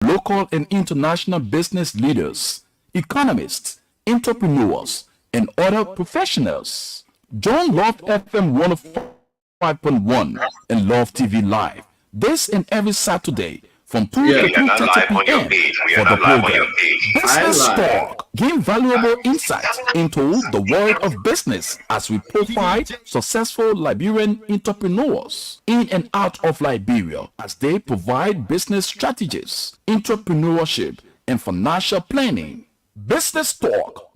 local and international business leaders, economists, entrepreneurs, and other professionals. Join Love FM 105.1 and Love TV Live this and every Saturday from 2 to 3:30 p.m. for the program Business Talk. Gain valuable insights into the world of business as we profile successful Liberian entrepreneurs in and out of Liberia as they provide business strategies, entrepreneurship, and financial planning. Business Talk,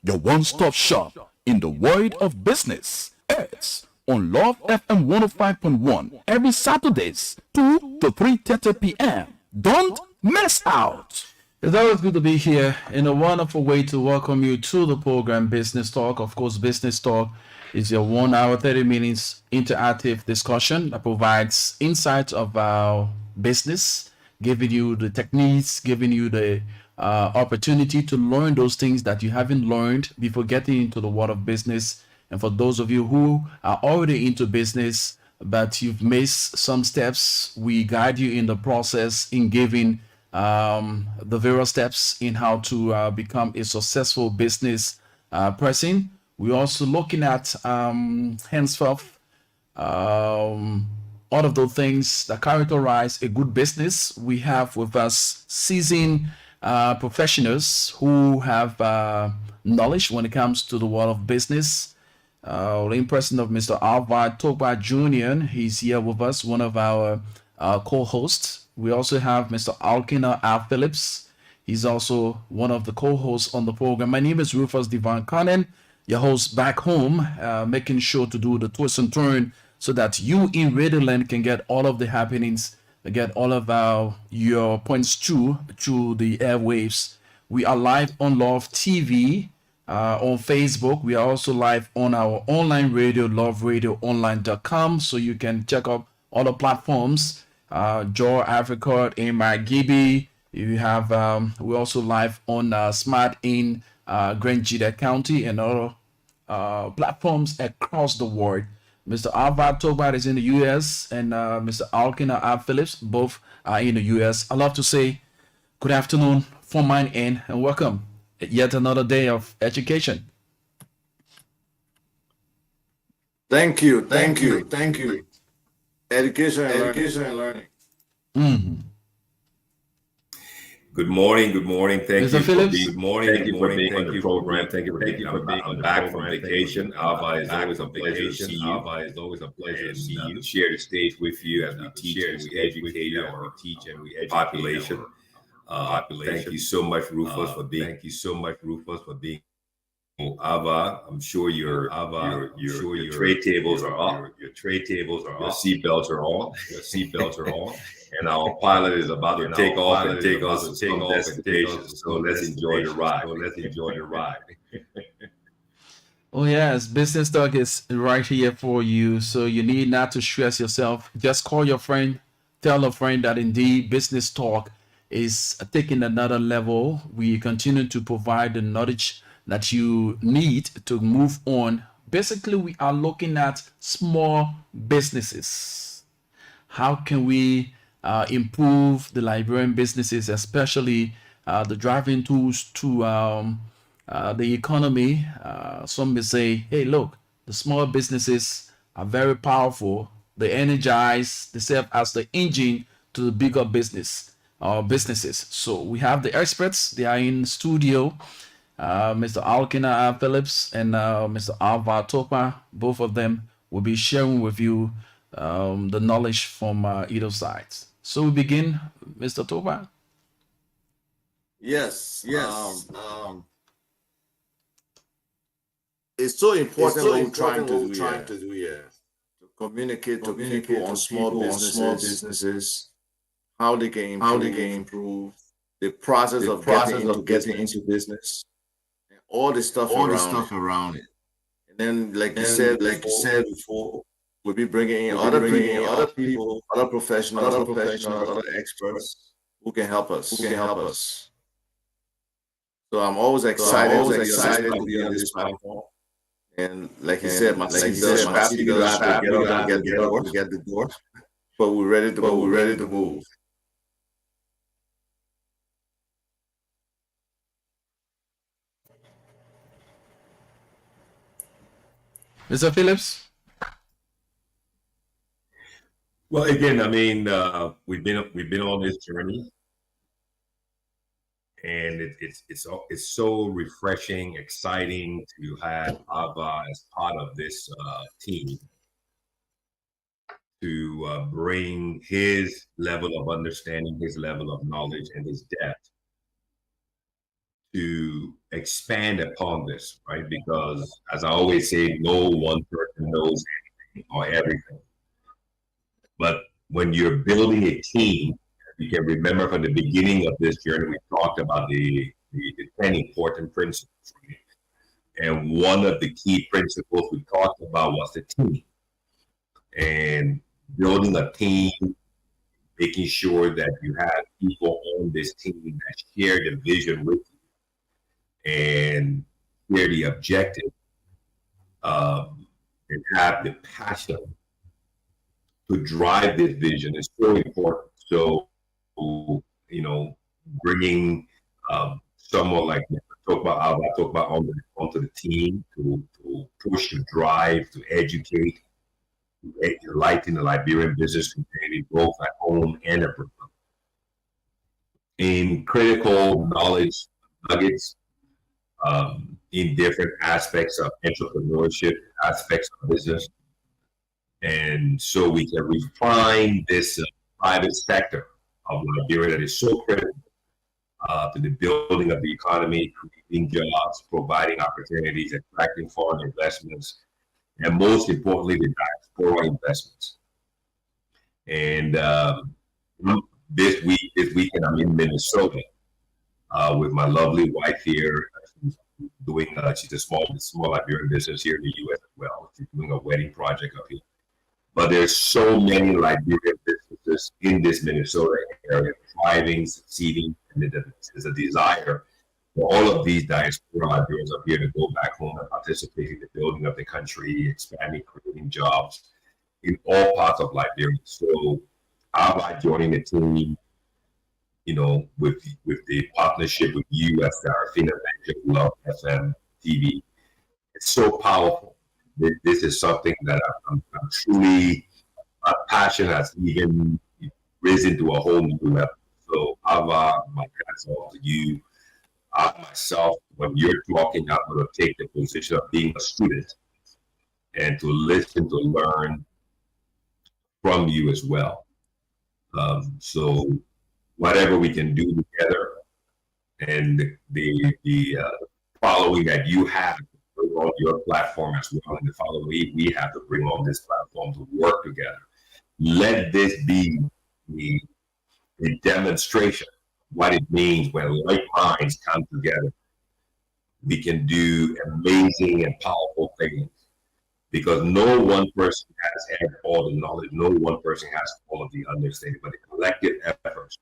your one-stop shop in the world of business. It's on Love FM 105.1 every Saturdays 2 to 3:30 p.m. Don't miss out. It's always good to be here in a wonderful way to welcome you to the program Business Talk. Of course, Business Talk is your 1 hour, 30 minutes interactive discussion that provides insights of our business, giving you the techniques, giving you the opportunity to learn those things that you haven't learned before getting into the world of business. And for those of you who are already into business, but you've missed some steps, we guide you in the process in giving the various steps in how to become a successful business person. We're also looking at henceforth all of those things that characterize a good business. We have with us seasoned professionals who have knowledge when it comes to the world of business. In person of Mr. Alva Togba Jr. He's here with us, one of our co-hosts. We also have Mr. Alkina R. Phillips. He's also one of the co-hosts on the program. My name is Rufus Devon Cannon, your host back home, making sure to do the twist and turn so that you in Radioland can get all of the happenings, get all of your points through the airwaves. We are live on Love TV. On Facebook. We are also live on our online radio, loveradioonline.com, so you can check out all the platforms. Joe Africa, AMI Gibby. You have we're also live on Smart in Grand Jida County and other platforms across the world. Mr. Alva Tobar is in the US and Mr. Alkina R. Phillips both are in the US. I'd love to say good afternoon from mine end and welcome. Yet another day of education. Thank you. Education and learning. Mm-hmm. Good morning. Thank Mr. you Phillips? Good morning. Thank you for being on the program. Thank you for being I'm back from vacation. Alva, it's always a pleasure to see you. And share the stage with you as we teach and we educate our population. Thank you so much, Rufus, for being. Ava, I'm sure your tray tables are up. Your seatbelts are on. And our pilot is about to take off and take us to some destinations. So let's enjoy the ride. Oh yes, Business Talk is right here for you. So you need not to stress yourself. Just call your friend, tell a friend that indeed Business Talk is taking another level. We continue to provide the knowledge that you need to move on. Basically, we are looking at small businesses. How can we improve the Liberian businesses, especially the driving tools to the economy? Some may say, hey, look, the small businesses are very powerful. They energize, they serve as the engine to the bigger businesses. So we have the experts. They are in studio. Mr. Alkina Phillips and Mr. Alva Topa. Both of them will be sharing with you the knowledge from either side. So we begin, Mr. Topa. Yes. It's so important what we're trying to do here. To communicate to people on small businesses, how they can improve, the process of getting into business, and all the stuff around it. And then, like you said before, we'll be bringing in other people, other professionals, other experts who can help us. So I'm always excited to be on this platform. And like you said, my seatbelt strapped. You have to get the door. But we're ready to move. Mr. Phillips? Well, again, I mean, we've been on this journey, and it's so refreshing, exciting to have Ava as part of this team to bring his level of understanding, his level of knowledge, and his depth to expand upon this, right? Because as I always say, no one person knows anything or everything. But when you're building a team, you can remember from the beginning of this journey, we talked about the 10 important principles. Right? And one of the key principles we talked about was the team. And building a team, making sure that you have people on this team that share the vision with you and share the objective, and have the passion to drive this vision is so important. So, bringing someone like talk about onto the team to push, to drive, to educate, to enlighten the Liberian business community, both at home and abroad, in critical knowledge nuggets, in different aspects of entrepreneurship, aspects of business. And so we can refine this private sector of Liberia that is so critical to the building of the economy, creating jobs, providing opportunities, attracting foreign investments, and most importantly, the diaspora investments. And this weekend, I'm in Minnesota with my lovely wife here. She's a small Liberian business here in the U.S. as well. She's doing a wedding project up here. But there's so many Liberian businesses in this Minnesota area thriving, succeeding, and there's a desire for all of these diaspora Liberians up here to go back home and participate in the building of the country, expanding, creating jobs in all parts of Liberia. So I'm joining the team, with the partnership with you as Sarafina Venture Love FM TV. It's so powerful. This is something that I'm truly, my passion has even risen to a whole new level. So Ava, my hats off to you. Myself, when you're talking, I'm going to take the position of being a student and to listen, to learn from you as well. So whatever we can do together, and the following that you have on your platform as well, and the following we have to bring on this platform to work together. Let this be a demonstration of what it means when like minds come together. We can do amazing and powerful things because no one person has all the knowledge, no one person has all of the understanding, but the collective efforts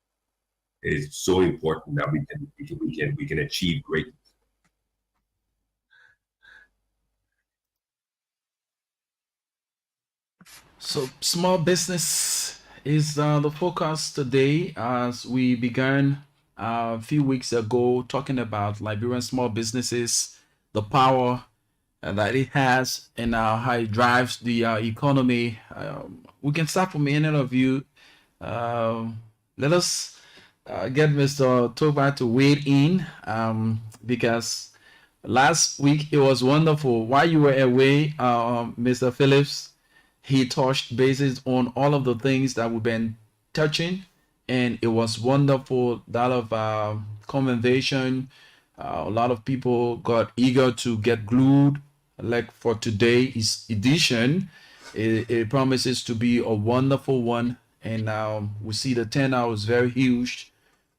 is so important that we can achieve greatness. So, small business is the focus today as we began a few weeks ago talking about Liberian small businesses, the power that it has, and how it drives the economy. We can start from any of you. Let us get Mr. Toba to wade in because last week it was wonderful. While you were away, Mr. Phillips, he touched bases on all of the things that we've been touching, and it was wonderful. That of conversation, a lot of people got eager to get glued. Like for today's edition, it promises to be a wonderful one, and we see the turnout is very huge.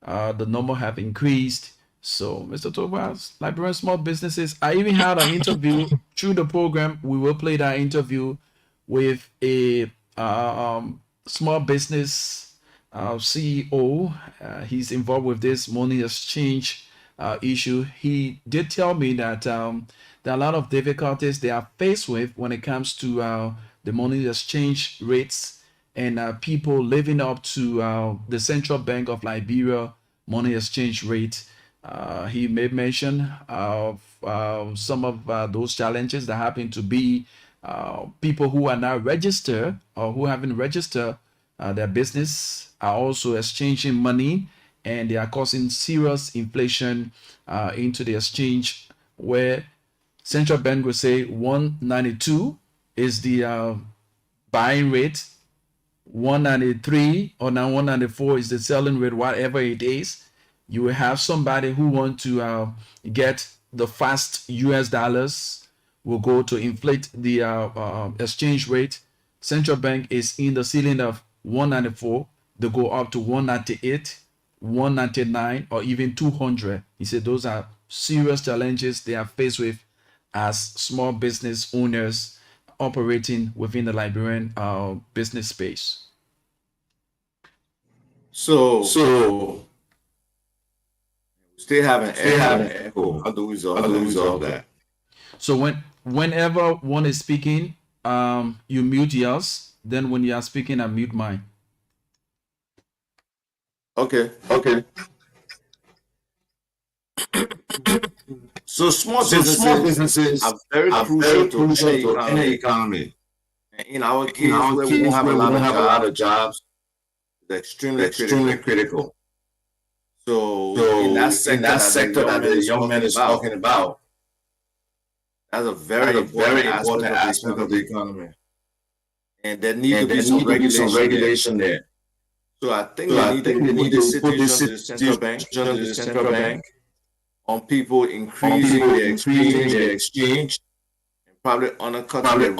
The number have increased. So, Mr. Tobias, Liberian small businesses. I even had an interview through the program. We will play that interview with a small business CEO. He's involved with this money exchange issue. He did tell me that there are a lot of difficulties they are faced with when it comes to the money exchange rates and people living up to the Central Bank of Liberia money exchange rate. He made mention of some of those challenges that happen to be people who are now registered or who haven't registered their business are also exchanging money, and they are causing serious inflation into the exchange, where central bank will say 192 is the buying rate, 193 or now 194 is the selling rate, whatever it is. You will have somebody who want to get the fast US dollars, will go to inflate the exchange rate. Central bank is in the ceiling of 194. They go up to 198, 199, or even 200. He said those are serious challenges they are faced with as small business owners operating within the Liberian business space. So still have an echo. How do we resolve that? So whenever one is speaking, you mute yours. Then when you are speaking, I mute mine. Okay. So small businesses are very crucial to any economy. And in our case, where we don't have a lot of jobs, it's extremely critical. So in that sector that the young man is talking about, that's a very important aspect of the economy. And there needs to be some regulation there. So I think they need to put this to the central bank on people increasing their exchange, and probably undercutting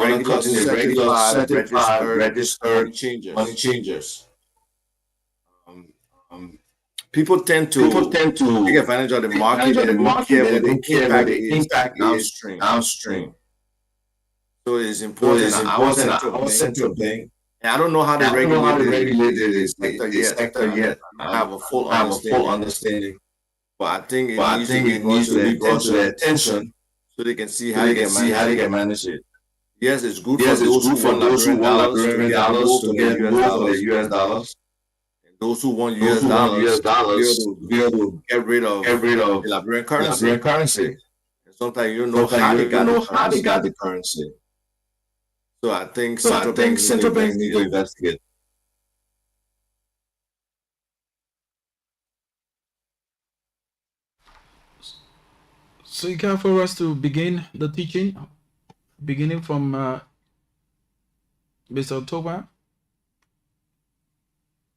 the regular certified registered money changers. People tend to take advantage of the market and don't care what the impact is downstream. So it's important that our central bank, and I don't know how they regulate this sector yet. I have a full understanding. But I think it needs to be brought to their attention so they can see how they can manage it. Yes, it's good for those who want Liberian dollars to get more for the US dollars. And those who want US dollars to be able to get rid of the Liberian currency. And sometimes you don't know how they got the currency. So I think central banks need to investigate. So you care for us to begin the teaching, beginning from Mr. October?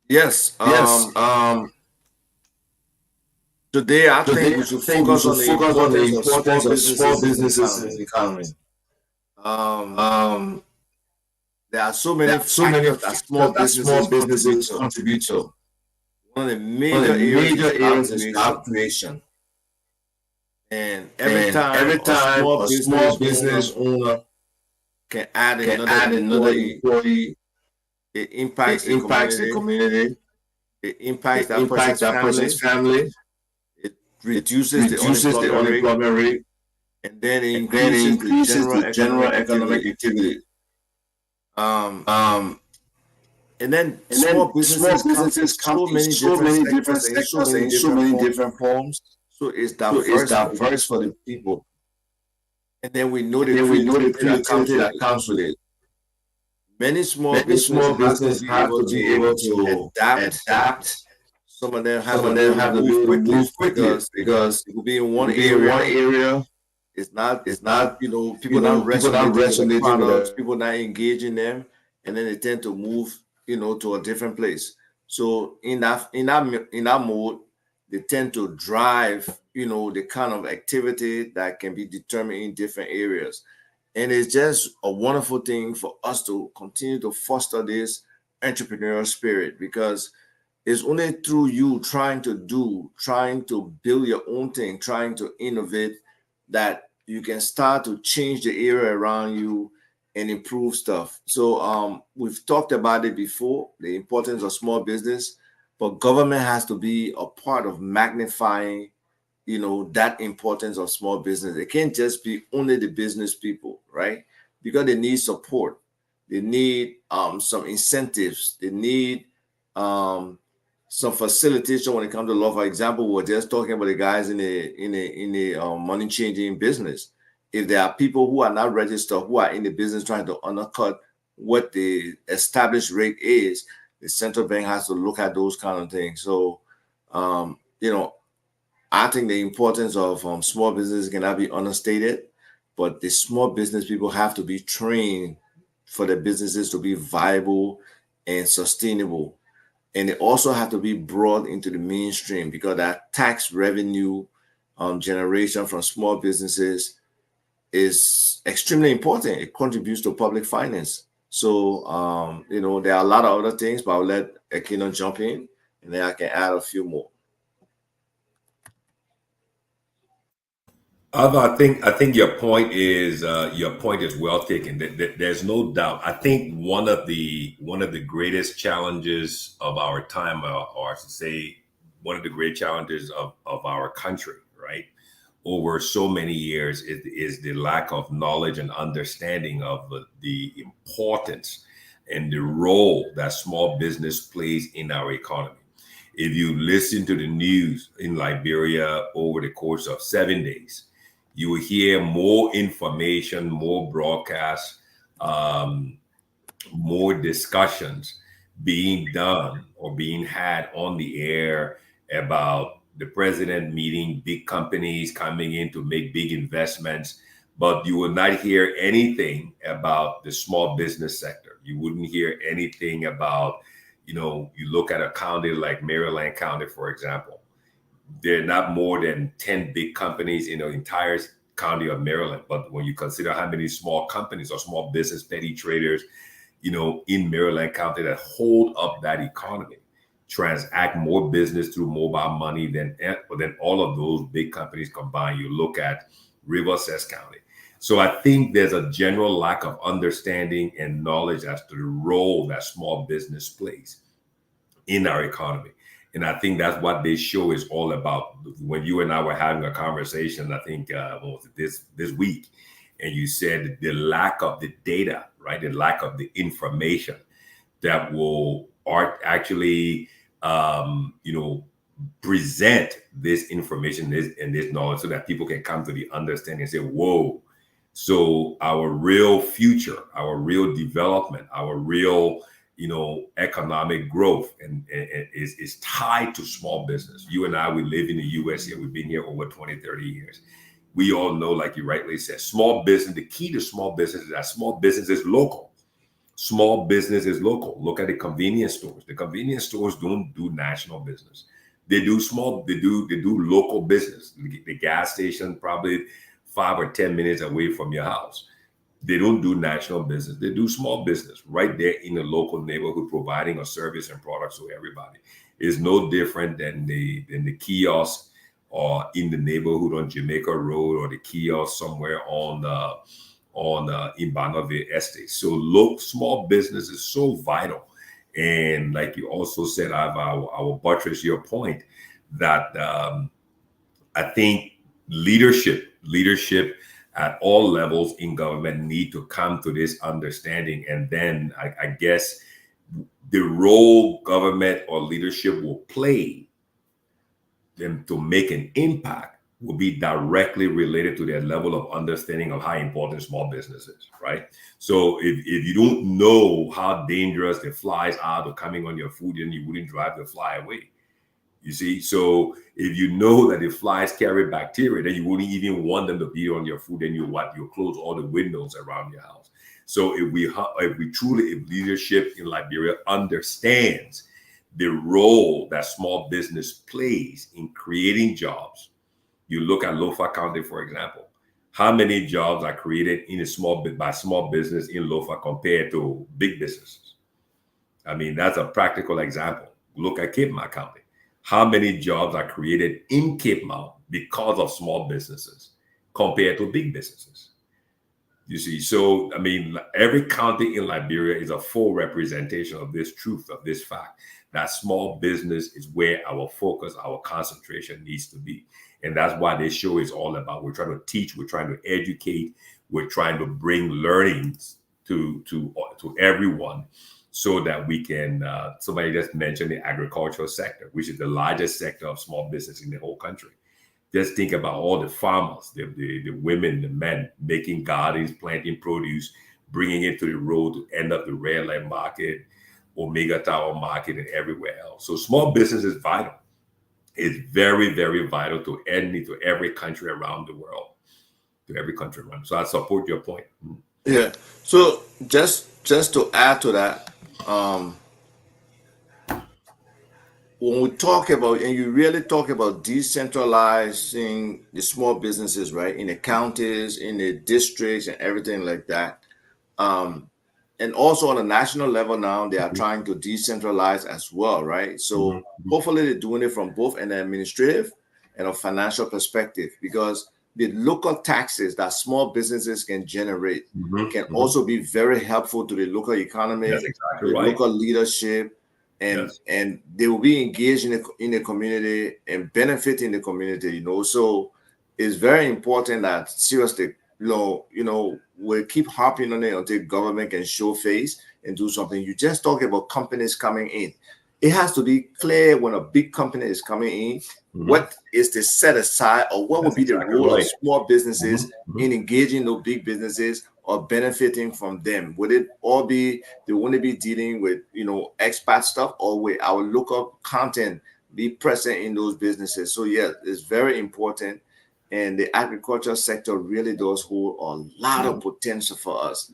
Yes. Today I think we should focus on the importance of small businesses in the economy. There are so many factors that small businesses contribute to. One of the major areas is job creation. And every time a small business owner can add another employee, it impacts the community. It impacts that person's family. It reduces the unemployment rate, and then it increases the general economic activity. And then small businesses come in so many different sectors and in so many different forms. So it's diverse for the people. And then we know the creativity that comes with it. Many small businesses have to be able to adapt. Some of them have to move quickly because it will be in one area. It's not people not resonating with products, people not engaging them, and then they tend to move to a different place. So in that mode, they tend to drive the kind of activity that can be determined in different areas. And it's just a wonderful thing for us to continue to foster this entrepreneurial spirit, because it's only through you trying to build your own thing, trying to innovate, that you can start to change the area around you and improve stuff. So we've talked about it before, the importance of small business, but government has to be a part of magnifying that importance of small business. It can't just be only the business people, right? Because they need support. They need some incentives. They need some facilitation when it comes to law. For example, we're just talking about the guys in the money changing business. if there are people who are not registered, who are in the business trying to undercut what the established rate is, the central bank has to look at those kind of things. So, I think the importance of small business cannot be understated, but the small business people have to be trained for the businesses to be viable and sustainable. And they also have to be brought into the mainstream, because that tax revenue generation from small businesses is extremely important. It contributes to public finance. So, there are a lot of other things, but I'll let Akino jump in, and then I can add a few more. I think your point is well taken. There's no doubt. I think one of the greatest challenges of our time, or I should say, one of the great challenges of our country, right, over so many years is the lack of knowledge and understanding of the importance and the role that small business plays in our economy. If you listen to the news in Liberia over the course of 7 days, you will hear more information, more broadcasts, more discussions being done or being had on the air about the president meeting big companies coming in to make big investments. But you will not hear anything about the small business sector. You wouldn't hear anything about, you look at a county like Maryland County, for example. There are not more than 10 big companies in the entire county of Maryland. But when you consider how many small companies or small business petty traders, in Maryland County that hold up that economy, transact more business through mobile money than all of those big companies combined. You look at Riverside County. So I think there's a general lack of understanding and knowledge as to the role that small business plays in our economy. And I think that's what this show is all about. When you and I were having a conversation, I think this week, and you said the lack of the data, right? The lack of the information that will actually, present this information and this knowledge so that people can come to the understanding and say, whoa, so our real future, our real development, our real economic growth and is tied to small business. You and I, we live in the US here. We've been here over 20, 30 years. We all know, like you rightly said, small business, the key to small business is that small business is local. Small business is local. Look at the convenience stores. The convenience stores don't do national business. They do local business. The gas station probably 5 or 10 minutes away from your house. They don't do national business. They do small business right there in the local neighborhood, providing a service and products to everybody. It's no different than the kiosk or in the neighborhood on Jamaica Road, or the kiosk somewhere on in Bonneville Estate. So small business is so vital. And like you also said, I will buttress your point that I think leadership at all levels in government need to come to this understanding. And then I guess the role government or leadership will play them to make an impact will be directly related to their level of understanding of how important small business is, right? So if you don't know how dangerous the flies are to coming on your food, then you wouldn't drive the fly away. You see, so if you know that the flies carry bacteria, then you wouldn't even want them to be on your food, and you close all the windows around your house. So if leadership in Liberia understands the role that small business plays in creating jobs, you look at Lofa County, for example. How many jobs are created by small business in Lofa compared to big businesses? I mean, that's a practical example. Look at Cape Mount County. How many jobs are created in Cape Mount because of small businesses compared to big businesses? You see, so, I mean, every county in Liberia is a full representation of this truth, of this fact, that small business is where our focus, our concentration needs to be. And that's why this show is all about. We're trying to teach, we're trying to educate, we're trying to bring learnings to everyone, so that we can, somebody just mentioned the agricultural sector, which is the largest sector of small business in the whole country. Just think about all the farmers, the women, the men making gardens, planting produce, bringing it to the road to end up the red light market, Omega Tower market, and everywhere else. So small business is vital. It's very, very vital to every country around the world, to every country around. So I support your point. Yeah. So just to add to that, when we talk about, and you really talk about decentralizing the small businesses, right, in the counties, in the districts, and everything like that, and also on a national level now, they are trying to decentralize as well, right? So hopefully they're doing it from both an administrative and a financial perspective, because the local taxes that small businesses can generate can also be very helpful to the local economy, That's exactly the right. local leadership, and Yes. and they will be engaged in the community and benefiting the community. So it's very important that seriously, we'll keep harping on it until government can show face and do something. You just talk about companies coming in. It has to be clear when a big company is coming in, what is the set aside, or what would That's be the exactly role of right. small businesses in engaging those big businesses or benefiting from them. Would it all be they want to be dealing with expat stuff, or with our local content be present in those businesses? So yeah, it's very important, and the agriculture sector really does hold a lot of potential for us.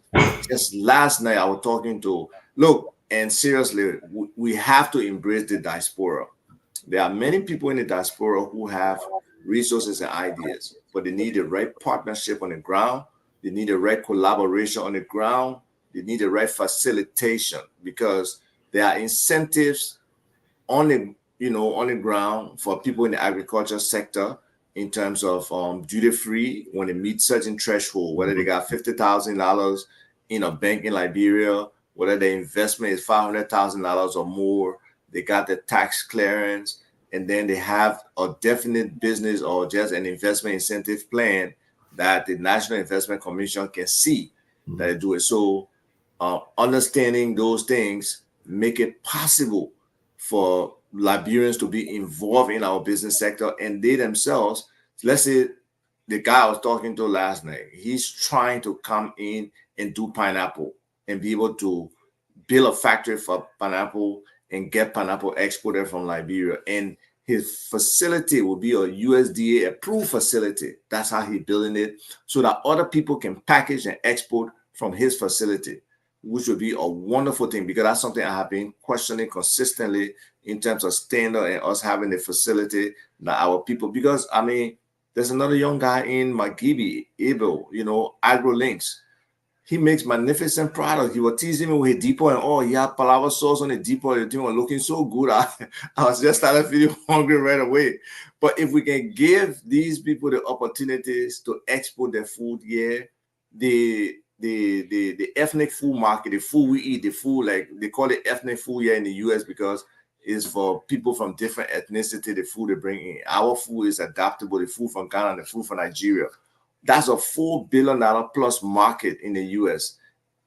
Just last night I was talking to look, and seriously, we have to embrace the diaspora. There are many people in the diaspora who have resources and ideas, but they need the right partnership on the ground. They need the right collaboration on the ground. They need the right facilitation, because there are incentives on the ground for people in the agriculture sector in terms of duty free when they meet certain threshold, whether they got $50,000 in a bank in Liberia, whether the investment is $500,000 or more, they got the tax clearance, and then they have a definite business or just an investment incentive plan that the National Investment Commission can see that they do it. So understanding those things make it possible for Liberians to be involved in our business sector, and they themselves, let's say the guy I was talking to last night, he's trying to come in and do pineapple and be able to build a factory for pineapple and get pineapple exported from Liberia. And his facility will be a USDA approved facility. That's how he's building it, so that other people can package and export from his facility, which would be a wonderful thing, because that's something I have been questioning consistently in terms of standard and us having the facility that our people, because I mean, there's another young guy in Magibi, Abel, AgroLinks. He makes magnificent products. He was teasing me with a depot and all. He had palava sauce on the depot. The thing was looking so good. I was just started feeling hungry right away. But if we can give these people the opportunities to export their food here, the ethnic food market, the food we eat, the food, like they call it ethnic food here in the US, because it's for people from different ethnicity, the food they bring in. Our food is adaptable, the food from Ghana, the food from Nigeria. That's a $4 billion plus market in the US.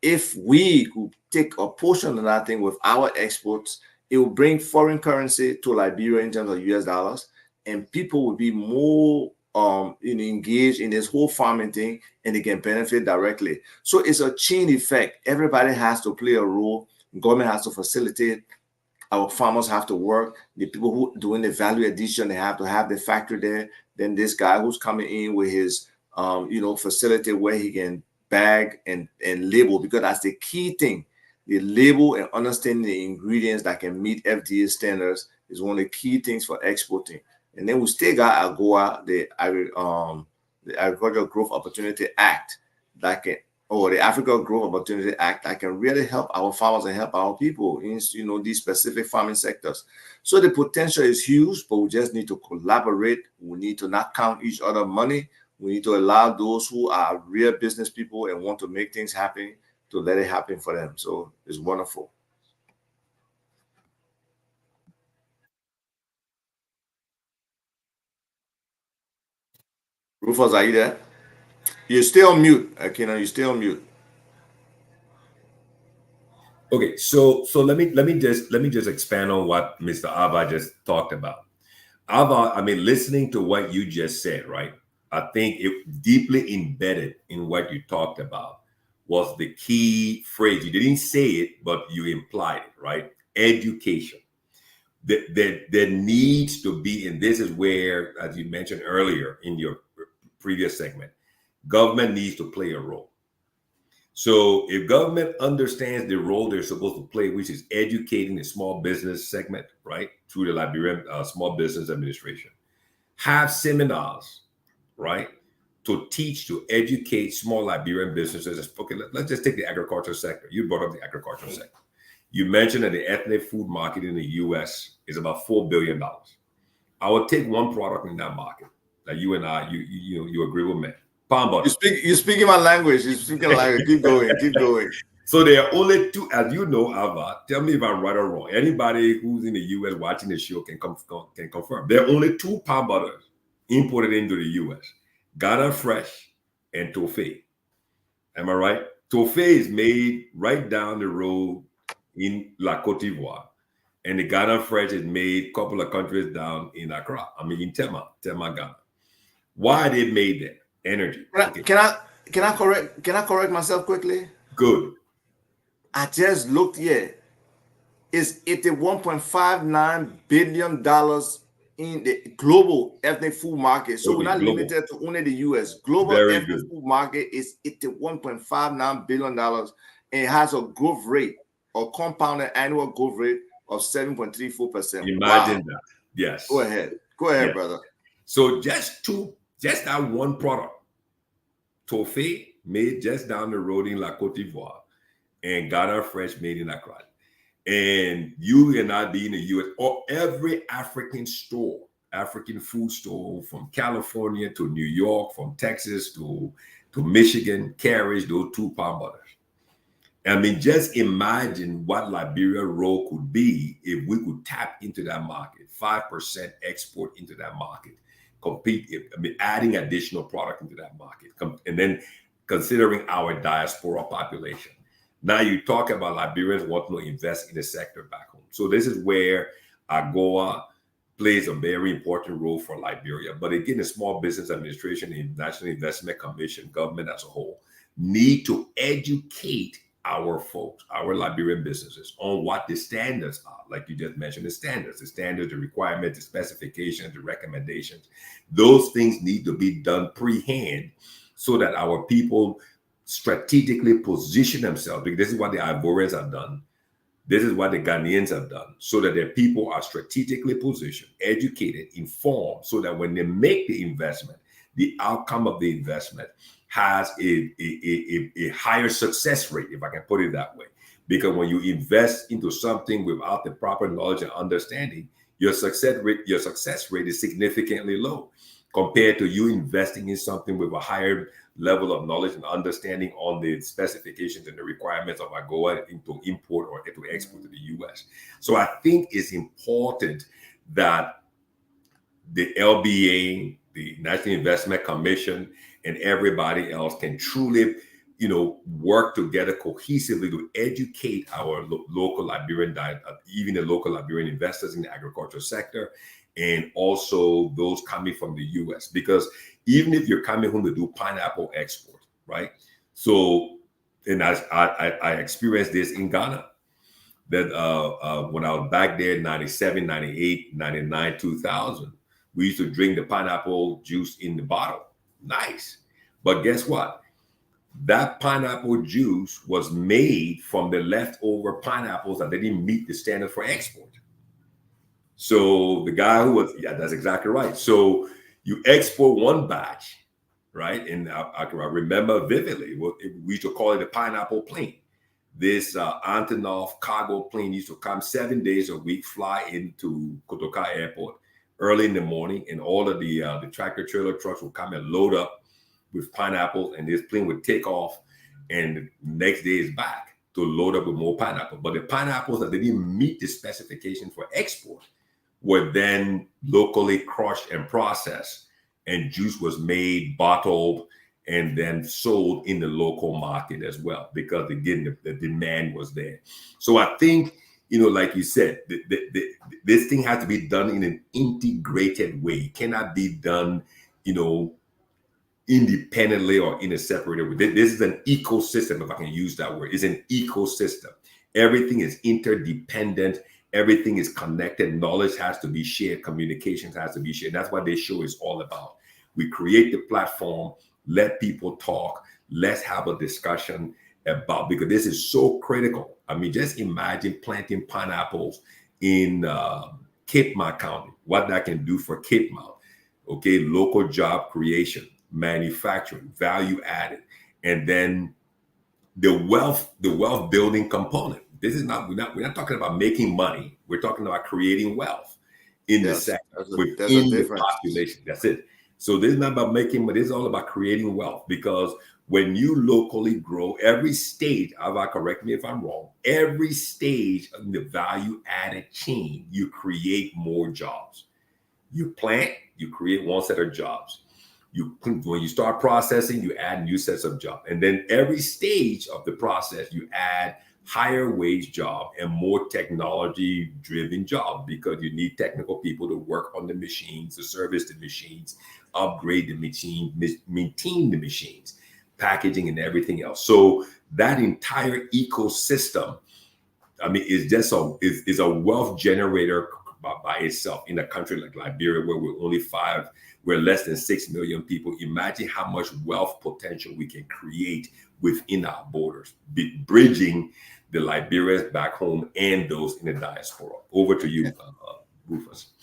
If we could take a portion of that thing with our exports, it will bring foreign currency to Liberia in terms of US dollars, and people will be more engaged in this whole farming thing, and they can benefit directly. So it's a chain effect. Everybody has to play a role. Government has to facilitate. Our farmers have to work. The people who doing the value addition, they have to have the factory there. Then this guy who's coming in with his facility where he can bag and label, because that's the key thing. The label and understanding the ingredients that can meet FDA standards is one of the key things for exporting. And then we still got AGOA, the Agricultural Growth Opportunity Act, or the Africa Growth Opportunity Act, that can really help our farmers and help our people in these specific farming sectors. So the potential is huge, but we just need to collaborate. We need to not count each other money. We need to allow those who are real business people and want to make things happen to let it happen for them. So it's wonderful. Rufus, are you there? You're still on mute, Akina. You're still on mute. Okay, so let me just expand on what Mr. Abba just talked about. I mean, listening to what you just said, right? I think it deeply embedded in what you talked about was the key phrase. You didn't say it, but you implied it, right? Education. There needs to be, and this is where, as you mentioned earlier in your previous segment, government needs to play a role. So if government understands the role they're supposed to play, which is educating the small business segment, right, through the Liberian Small Business Administration, have seminars, right, to teach, to educate small Liberian businesses. Okay, let's just take the agriculture sector. You brought up the agricultural sector. You mentioned that the ethnic food market in the U.S. is about $4 billion. I would take one product in that market that you and I, you agree with me. Palm butter. You're speaking my language. You're speaking language. Keep going. Keep going. So there are only two, as you know, Alva. Tell me if I'm right or wrong. Anybody who's in the U.S. watching the show can confirm. There are only two palm butters imported into the U.S. Ghana Fresh and Toffee. Am I right? Toffee is made right down the road in La Cote d'Ivoire. And the Ghana Fresh is made a couple of countries down in Accra. I mean, in Tema, Ghana. Why are they made there? Energy. Can I correct myself quickly? Good. I just looked here. It's $81.59 billion in the global ethnic food market. So we're not limited to only the US. Global ethnic food market is $81.59 billion, and it has a growth rate, or compounded annual growth rate of 7.34%. Imagine that. Yes. Go ahead, brother. So just that one product, Toffee made just down the road in La Cote d'Ivoire, and Ghana Fresh made in Accra. And you and I being in the US, or every African food store from California to New York, from Texas to Michigan, carries those two palm butters. I mean, just imagine what Liberia's role could be if we could tap into that market, 5% export into that market, adding additional product into that market, and then considering our diaspora population. Now you talk about Liberians wanting to invest in the sector back home. So this is where AGOA plays a very important role for Liberia. But again, the Small Business Administration, the National Investment Commission, government as a whole, need to educate our folks, our Liberian businesses, on what the standards are. Like you just mentioned, the standards, the requirements, the specifications, the recommendations. Those things need to be done pre-hand so that our people strategically position themselves. Because this is what the Ivorians have done. This is what the Ghanaians have done, so that their people are strategically positioned, educated, informed, so that when they make the investment, the outcome of the investment has a higher success rate, if I can put it that way. Because when you invest into something without the proper knowledge and understanding, your success rate is significantly low compared to you investing in something with a higher level of knowledge and understanding on the specifications and the requirements of AGOA into import or to export to the US. So I think it's important that the LBA, the National Investment Commission, and everybody else can truly, work together cohesively to educate our local Liberian, even the local Liberian investors in the agricultural sector, and also those coming from the US. Because even if you're coming home to do pineapple export, right? So, and I experienced this in Ghana, that when I was back there in 97, 98, 99, 2000, we used to drink the pineapple juice in the bottle. Nice. But guess what? That pineapple juice was made from the leftover pineapples that didn't meet the standard for export. So the guy who was, that's exactly right. So you export one batch, right? And I remember vividly, we used to call it a pineapple plane. This Antonov cargo plane used to come 7 days a week, fly into Kotoka Airport early in the morning, and all of the tractor trailer trucks would come and load up with pineapples, and this plane would take off, and the next day is back to load up with more pineapple. But the pineapples that didn't meet the specification for export were then locally crushed and processed, and juice was made, bottled, and then sold in the local market as well, because again, the demand was there. So I think like you said, this thing has to be done in an integrated way. It cannot be done, independently or in a separated way. This is an ecosystem, if I can use that word. It's an ecosystem. Everything is interdependent. Everything is connected. Knowledge has to be shared. Communications has to be shared. That's what this show is all about. We create the platform, let people talk. Let's have a discussion about, because this is so critical. I mean, just imagine planting pineapples in Cape Mount County, what that can do for Cape Mount. Okay, local job creation, manufacturing, value added, and then the wealth building component. This is not we're not talking about making money. We're talking about creating wealth in the sector within the population. That's it. So this is not about making money. This is all about creating wealth, because when you locally grow, every stage, Ava, correct me if I'm wrong, every stage of the value added chain, you create more jobs. You plant, you create one set of jobs. When you start processing, you add new sets of jobs. And then every stage of the process, you add higher wage job and more technology driven job, because you need technical people to work on the machines, to service the machines, upgrade the machine, maintain the machines, packaging and everything else. So that entire ecosystem, I mean, is a wealth generator by itself. In a country like Liberia, where we're less than 6 million people. Imagine how much wealth potential we can create within our borders, bridging the Liberians back home and those in the diaspora. Over to you, Rufus.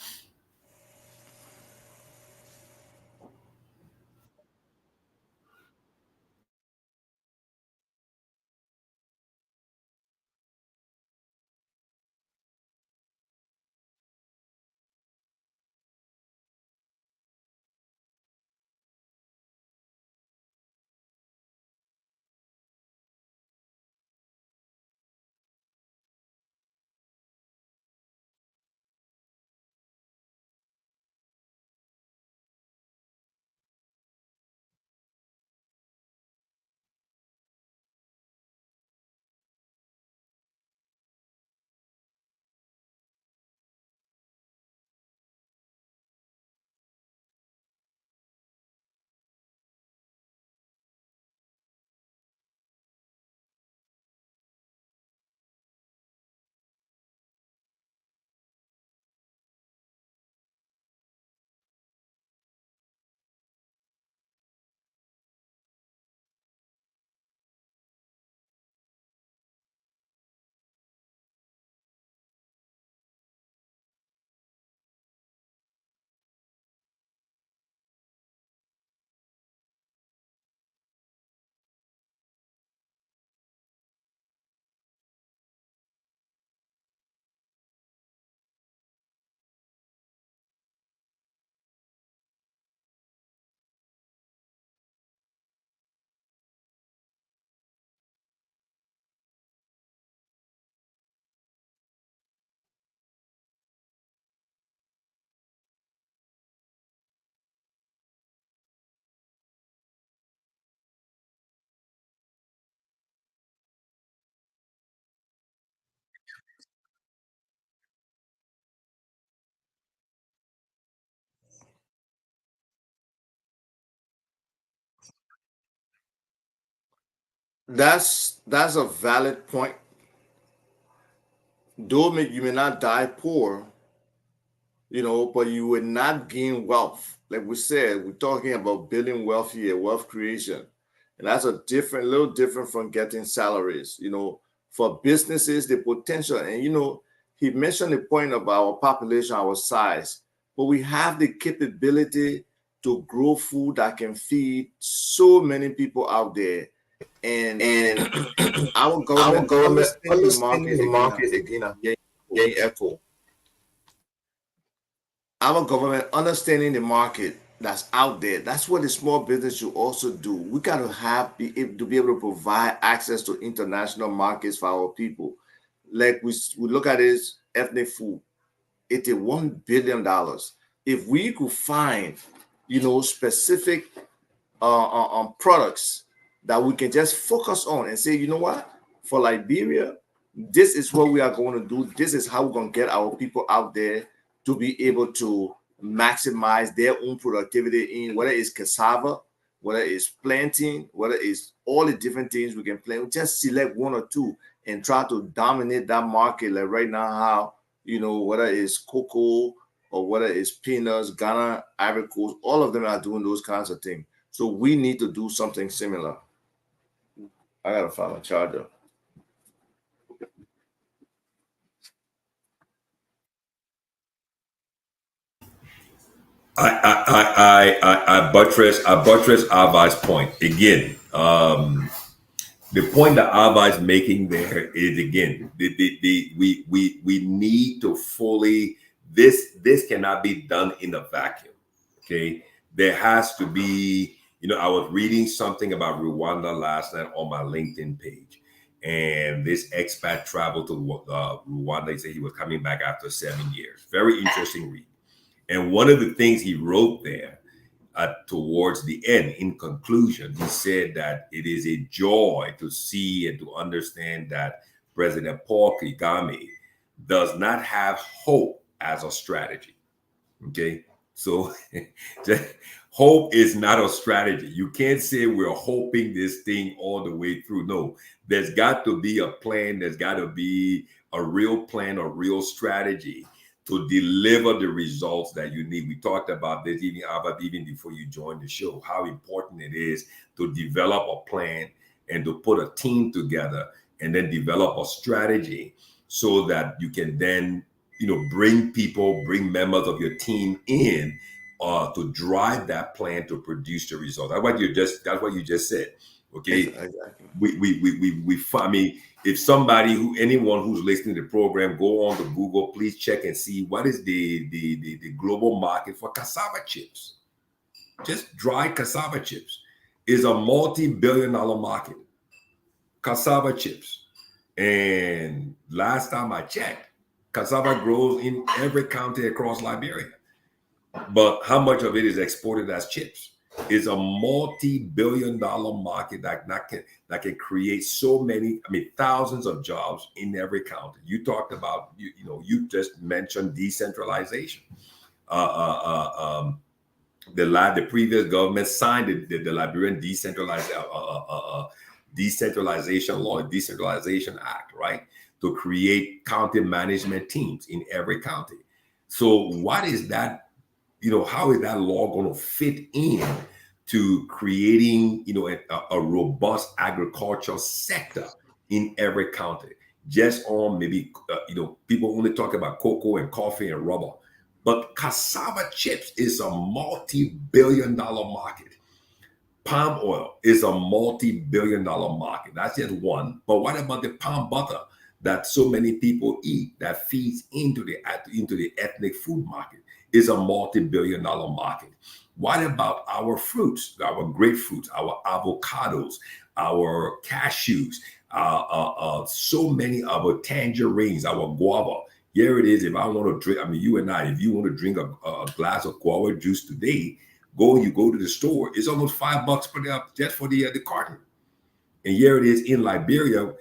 That's a valid point. Though you may not die poor, but you would not gain wealth. Like we said, we're talking about building wealth here, wealth creation. And that's little different from getting salaries. For businesses, the potential, and he mentioned the point about our population, our size, but we have the capability to grow food that can feed so many people out there. And our government understanding the market again, getting echo. Our government understanding the market that's out there. That's what the small business should also do. We got to be able to provide access to international markets for our people. Like we look at this ethnic food, $81 billion. If we could find, specific products that we can just focus on and say, you know what, for Liberia, This is what we are going to do. This is how we're going to get our people out there to be able to maximize their own productivity in whether it's cassava, whether it's planting, whether it's all the different things we can plant. We just select one or two and try to dominate that market. Like right now, how, whether it's cocoa or whether it's peanuts, Ghana, Ivory Coast, all of them are doing those kinds of things. So we need to do something similar. I gotta find my charger. I buttress Ava's point again. The point that Ava is making there is again, we need to fully this cannot be done in a vacuum. Okay, there has to be. I was reading something about Rwanda last night on my LinkedIn page, and this expat traveled to Rwanda. He said he was coming back after 7 years. Very interesting read. And one of the things he wrote there towards the end, in conclusion, he said that it is a joy to see and to understand that President Paul Kagame does not have hope as a strategy. Okay. So hope is not a strategy. You can't say we're hoping this thing all the way through. No, there's got to be a plan. There's got to be a real plan, a real strategy to deliver the results that you need. We talked about this even before you joined the show, how important it is to develop a plan and to put a team together and then develop a strategy so that you can then bring members of your team in to drive that plan to produce the result. That's what you just said. Okay. Exactly. I mean, if anyone who's listening to the program, go on to Google, please check and see what is the global market for cassava chips. Just dry cassava chips is a multi-billion-dollar market. Cassava chips. And last time I checked, cassava grows in every county across Liberia. But how much of it is exported as chips? Is a multi-billion-dollar market that can create thousands of jobs in every county. You talked about you just mentioned decentralization. The previous government signed the Liberian Decentralization Law, Decentralization Act, right, to create county management teams in every county. So what is that? How is that law going to fit in to creating, a robust agricultural sector in every county? Just on maybe, people only talk about cocoa and coffee and rubber, but cassava chips is a multi-billion-dollar market. Palm oil is a multi-billion-dollar market. That's just one. But what about the palm butter that so many people eat that feeds into the ethnic food market? Is a multi-billion-dollar market. What about our fruits, our grapefruits, our avocados, our cashews, so many of our tangerines, our guava? Here it is. If I want to drink, you and I, if you want to drink a glass of guava juice today, you go to the store. It's almost $5 just for the carton. And here it is in Liberia,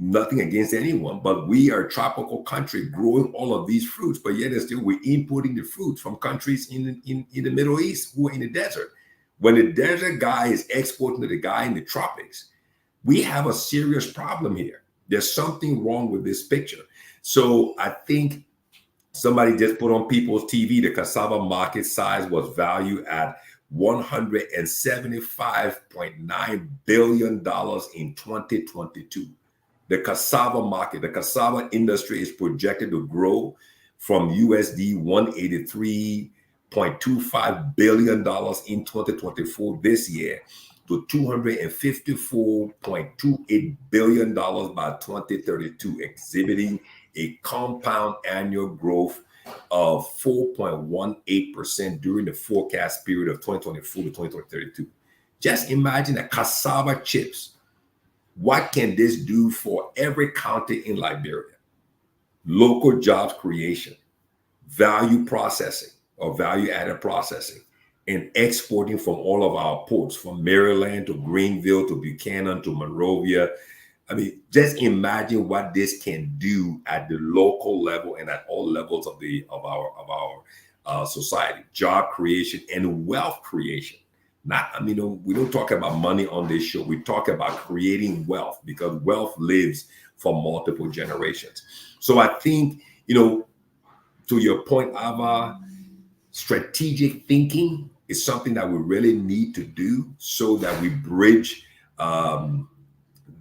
nothing against anyone, but we are a tropical country growing all of these fruits, but yet still we're importing the fruits from countries in the Middle East who are in the desert. When the desert guy is exporting to the guy in the tropics, we have a serious problem here. There's something wrong with this picture. So I think somebody just put on people's TV, the cassava market size was valued at $175.9 billion in 2022. The cassava market, the cassava industry is projected to grow from USD $183.25 billion in 2024 this year to $254.28 billion by 2032, exhibiting a compound annual growth of 4.18% during the forecast period of 2024 to 2032. Just imagine that cassava chips. What can this do for every county in Liberia? Local jobs creation, value processing or value-added processing, and exporting from all of our ports, from Maryland to Greenville to Buchanan to Monrovia, I mean, just imagine what this can do at the local level and at all levels of our society. Job creation and wealth creation. Not, I mean, we don't talk about money on this show. We talk about creating wealth, because wealth lives for multiple generations. So I think, to your point, Ava, strategic thinking is something that we really need to do so that we bridge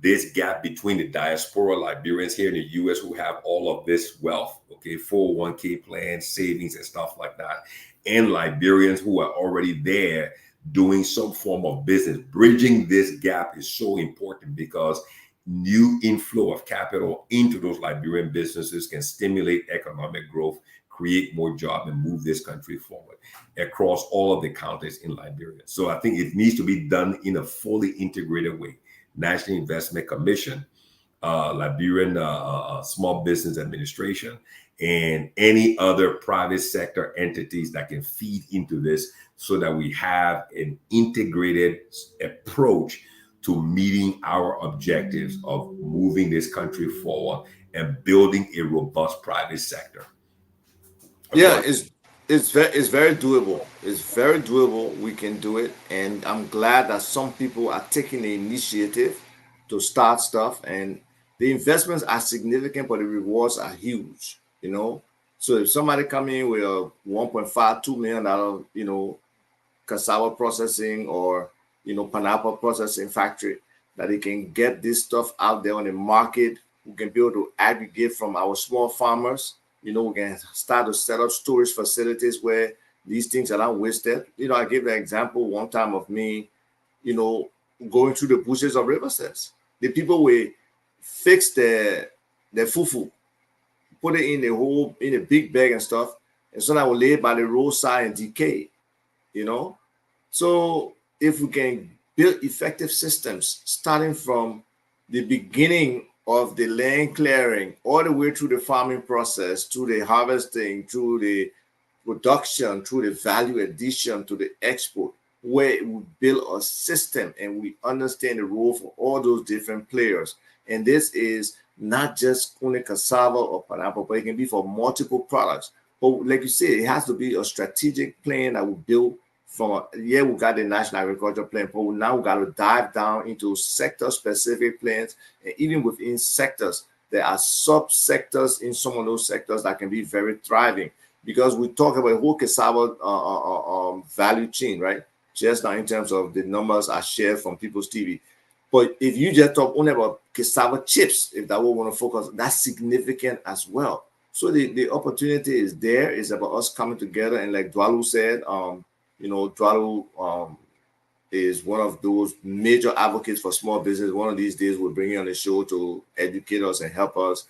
this gap between the diaspora Liberians here in the US who have all of this wealth, okay, 401k plans, savings, and stuff like that, and Liberians who are already there doing some form of business. Bridging this gap is so important, because new inflow of capital into those Liberian businesses can stimulate economic growth, create more jobs, and move this country forward across all of the counties in Liberia. So I think it needs to be done in a fully integrated way. National Investment Commission, Liberian Small Business Administration, and any other private sector entities that can feed into this, so that we have an integrated approach to meeting our objectives of moving this country forward and building a robust private sector. Yeah, it's very doable. It's very doable. We can do it, and I'm glad that some people are taking the initiative to start stuff. And the investments are significant, but the rewards are huge. So if somebody come in with a 1.5, $2 million, cassava processing or pineapple processing factory, that they can get this stuff out there on the market. We can be able to aggregate from our small farmers. We can start to set up storage facilities where these things are not wasted. I gave an example one time of me, going through the bushes of Riverside. The people will fix their fufu, put it in a big bag and stuff, and so that will lay it by the roadside and decay. So if we can build effective systems starting from the beginning of the land clearing all the way through the farming process, through the harvesting, through the production, through the value addition to the export, where we build a system and we understand the role for all those different players. And this is not just only cassava or pineapple, but it can be for multiple products. But like you said, it has to be a strategic plan that we build from, we got the National Agriculture Plan, but now we got to dive down into sector-specific plans. And even within sectors, there are sub-sectors in some of those sectors that can be very thriving. Because we talk about the whole cassava value chain, right? Just now in terms of the numbers I shared from People's TV. But if you just talk only about cassava chips, if that what we want to focus, that's significant as well. So the opportunity is there. It's about us coming together. And like Dwalu said, Dwalu is one of those major advocates for small business. One of these days, we'll bring you on the show to educate us and help us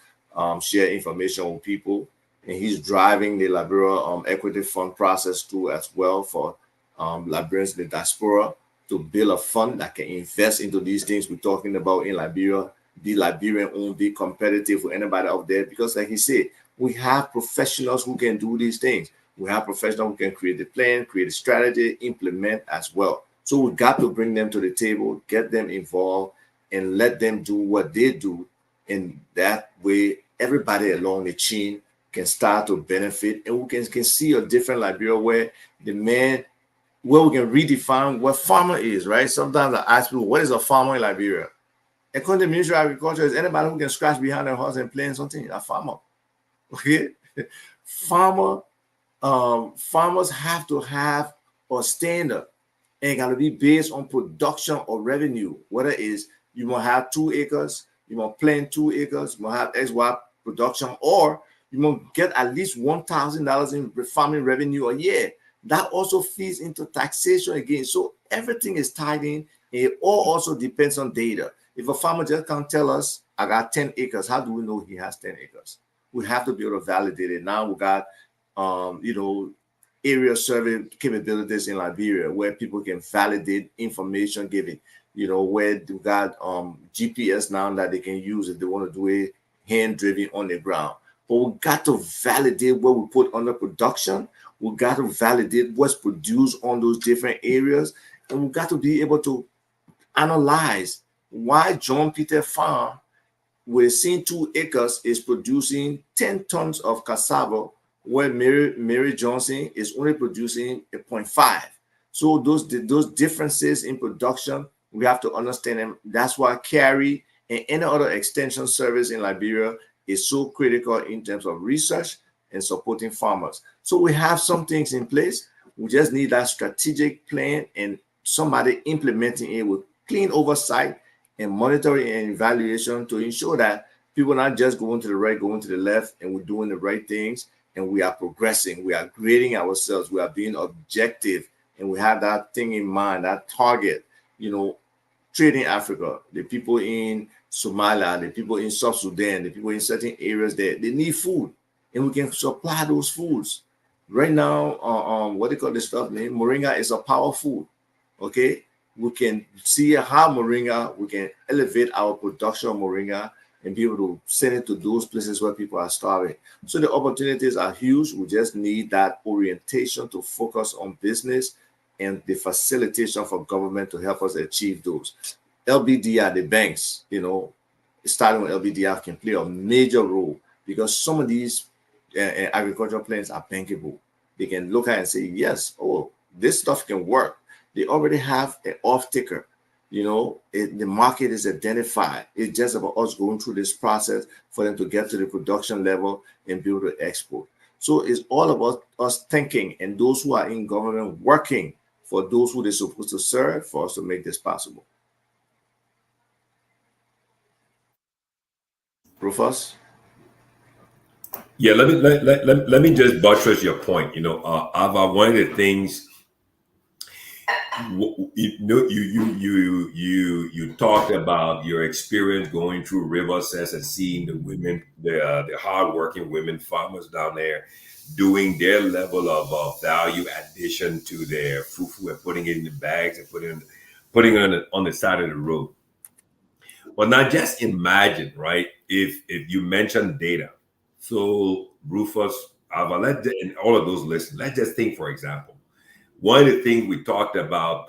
share information with people. And he's driving the Liberia Equity Fund process too as well for Liberians in the diaspora, to build a fund that can invest into these things we're talking about in Liberia, be Liberian-owned, be competitive with anybody out there. Because like he said, we have professionals who can do these things. We have professionals who can create the plan, create a strategy, implement as well. So we got to bring them to the table, get them involved, and let them do what they do. And that way, everybody along the chain can start to benefit, and we can see a different Liberia where we can redefine what farmer is, right? Sometimes I ask people, what is a farmer in Liberia? According to the Ministry of Agriculture, is anybody who can scratch behind their horse and plant something, a farmer. Okay? Farmers have to have a standard, and it got to be based on production or revenue. Whether it is you want to have 2 acres, you want to plant 2 acres, you want to have XY production, or you want to get at least $1,000 in farming revenue a year. That also feeds into taxation again. So everything is tied in. It all also depends on data. If a farmer just can't tell us, I got 10 acres, how do we know he has 10 acres? We have to be able to validate it. Now we got, area survey capabilities in Liberia where people can validate information given, where we got GPS now that they can use if they want to do it hand-driven on the ground. But we got to validate what we put under production. We got to validate what's produced on those different areas. And we got to be able to analyze why John Peter Farm with seeing 2 acres is producing 10 tons of cassava, where Mary Johnson is only producing a 0.5. So those differences in production, we have to understand them. That's why Carry and any other extension service in Liberia is so critical in terms of research and supporting farmers. So we have some things in place. We just need that strategic plan and somebody implementing it with clean oversight and monitoring and evaluation to ensure that people are not just going to the right, going to the left, and we're doing the right things, and we are progressing, we are grading ourselves, we are being objective, and we have that thing in mind, that target, trading Africa, the people in Somalia, the people in South Sudan, the people in certain areas there, they need food, and we can supply those foods. Right now, what they call this stuff name, moringa is a power food. Okay, we can see how moringa, we can elevate our production of moringa and be able to send it to those places where people are starving. So the opportunities are huge. We just need that orientation to focus on business and the facilitation for government to help us achieve those. LBDR, the banks, starting with LBDR can play a major role because some of these agricultural plants are bankable. They can look at and say, yes, oh, this stuff can work. They already have an off ticker. The market is identified. It's just about us going through this process for them to get to the production level and be able to export. So it's all about us thinking and those who are in government working for those who they're supposed to serve for us to make this possible. Rufus? Yeah, let me just buttress your point. Ava, one of the things you talked about your experience going through river sets and seeing the women, the hardworking women farmers down there doing their level of value addition to their fufu and putting it in the bags and putting it on the side of the road. Well, now just imagine, right? If you mention data, so Rufus, Ava, and all of those listeners, let's just think, for example. One of the things we talked about,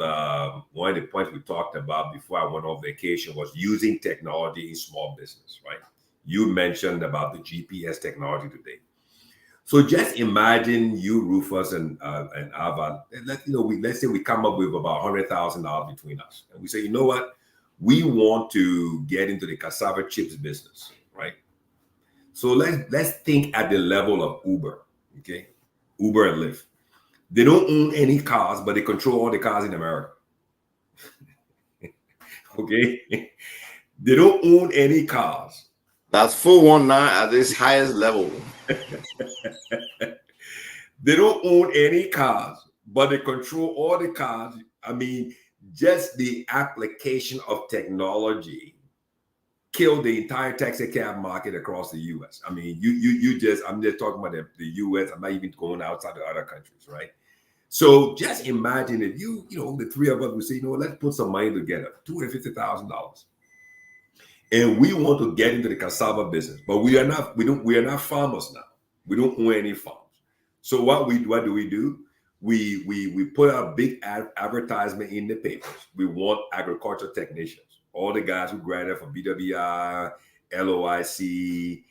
one of the points we talked about before I went on vacation was using technology in small business, right? You mentioned about the GPS technology today. So just imagine you, Rufus, and Ava. Let's say we come up with about $100,000 between us, and we say, you know what, we want to get into the cassava chips business, right? So let's think at the level of Uber, okay? Uber and Lyft. They don't own any cars, but they control all the cars in America. Okay? They don't own any cars. That's 419 at its highest level. They don't own any cars, but they control all the cars. I mean, just the application of technology killed the entire taxi cab market across the U.S. I mean, I'm just talking about the U.S. I'm not even going outside the other countries, right? So just imagine if the three of us would say, let's put some money together, $250,000. And we want to get into the cassava business, but we are not farmers now. We don't own any farms. So what do we do? We put a big advertisement in the papers. We want agriculture technicians, all the guys who graduated from BWI, LOIC,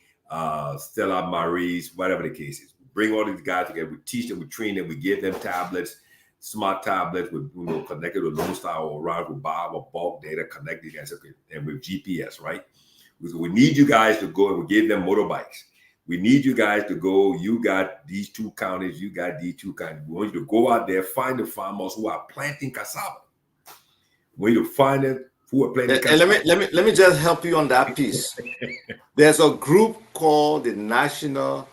Stella Maris, whatever the case is. Bring all these guys together. We teach them, we train them, we give them tablets, smart tablets with connected with Lone Star or around with Bob or bulk data connected and with GPS, right? We need you guys to go, and we give them motorbikes. We need you guys to go. You got these 2 counties, you got these 2 counties. We want you to go out there, find the farmers who are planting cassava. We need to find them who are planting cassava. And let me just help you on that piece. There's a group called the National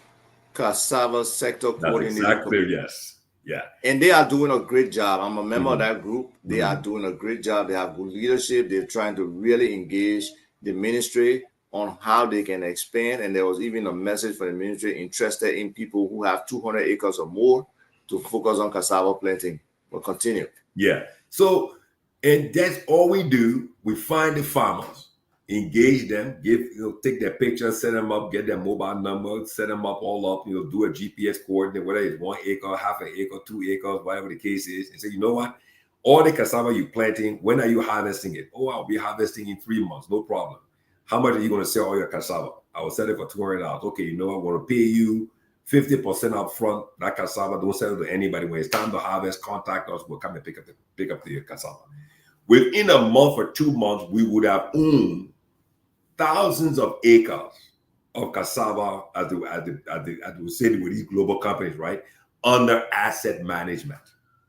Cassava Sector Coordinating Committee. Yes. Yeah. And they are doing a great job. I'm a member of that group. They are doing a great job. They have good leadership. They're trying to really engage the ministry on how they can expand. And there was even a message for the ministry interested in people who have 200 acres or more to focus on cassava planting. We'll continue. Yeah. So, and that's all we do. We find the farmers, engage them, take their pictures, set them up, get their mobile number, set them up all up, do a GPS coordinate, whether it's 1 acre, half an acre, 2 acres, whatever the case is, and say, you know what? All the cassava you're planting, when are you harvesting it? Oh, I'll be harvesting in 3 months, no problem. How much are you going to sell all your cassava? I will sell it for $200. Okay, you know, I'm going to pay you 50% up front. That cassava, don't sell it to anybody. When it's time to harvest, contact us. We'll come and pick up the cassava. Within a month or 2 months, we would have owned thousands of acres of cassava, as we say with these global companies, right? Under asset management.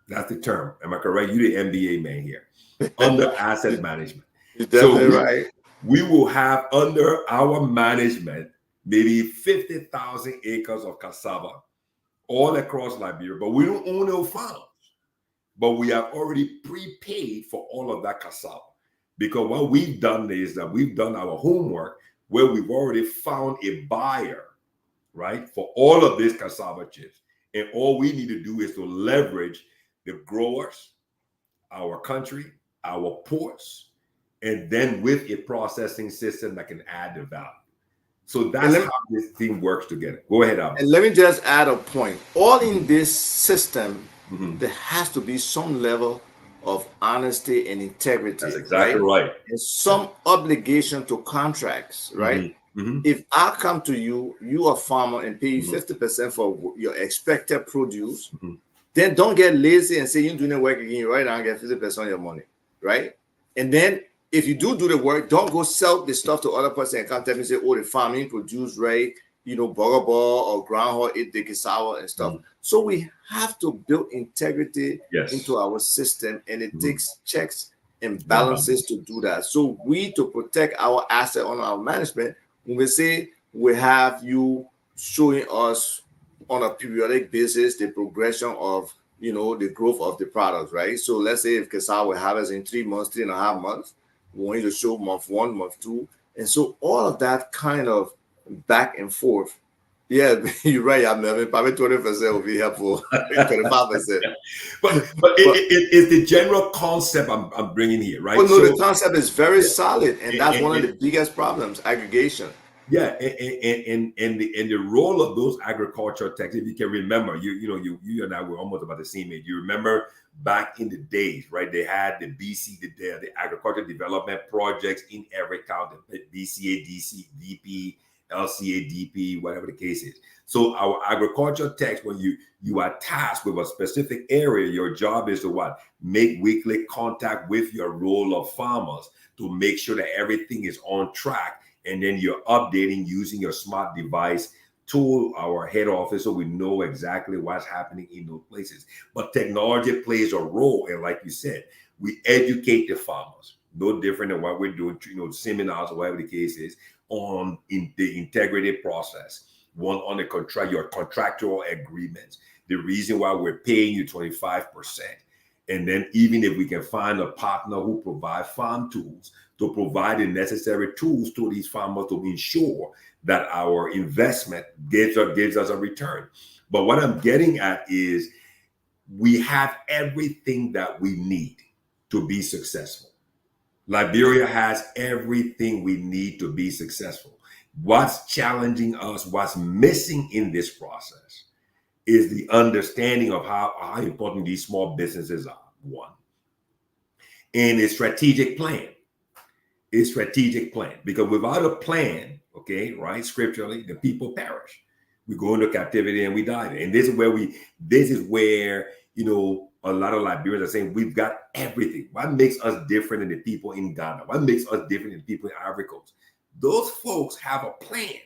That's the term. Am I correct? You the MBA man here. Under asset management. You're definitely right. We will have under our management maybe 50,000 acres of cassava all across Liberia, but we don't own no farms. But we have already prepaid for all of that cassava, because what we've done is that we've done our homework where we've already found a buyer, right, for all of these cassava chips. And all we need to do is to leverage the growers, our country, our ports, and then with a processing system that can add the value. So that's how this thing works together. Go ahead, Albert. And let me just add a point. All in this system, there has to be some level of honesty and integrity. That's exactly right. And some obligation to contracts, right? If I come to you, you a farmer, and pay you 50% for your expected produce, then don't get lazy and say you're doing the work again right now and get 50% of your money, right? And then if you do the work, don't go sell the stuff to other person and come tell me say, oh, the farming produced right, you know, burger ball or groundhog eat the cassava and stuff. So we have to build integrity into our system, and it takes checks and balances to do that. So we, to protect our asset on our management, when we say we have you showing us on a periodic basis the progression of, you know, the growth of the products, right? So let's say if cassava will harvest in 3 months, 3.5 months, we want you to show month 1, month 2. And so all of that kind of back and forth. Yeah, you're right. I mean, probably 20% will be helpful. 25%. but it's the general concept I'm bringing here, right? Well, no, the concept is very solid, and that's one of the biggest problems: aggregation. Yeah, and the role of those agricultural techs, if you can remember, you and I were almost about the same age. You remember back in the days, right? They had the the agricultural development projects in every county, BCA, DP, LCA, DP, whatever the case is. So our agricultural techs, when you are tasked with a specific area, your job is to what? Make weekly contact with your role of farmers to make sure that everything is on track. And then you're updating using your smart device to our head office so we know exactly what's happening in those places. But technology plays a role. And like you said, we educate the farmers, no different than what we're doing, seminars or whatever the case is, on the integrity process, one on your contractual agreements, the reason why we're paying you 25%. And then even if we can find a partner who provide farm tools, to provide the necessary tools to these farmers to ensure that our investment gives us a return. But what I'm getting at is we have everything that we need to be successful. Liberia has everything we need to be successful. What's challenging us, what's missing in this process is the understanding of how important these small businesses are, one. And a strategic plan. Because without a plan, okay, right, scripturally, the people perish. We go into captivity and we die. And this is where, you know, a lot of Liberians are saying we've got everything. What makes us different than the people in Ghana? What makes us different than the people in Ivory Coast? Those folks have a plan.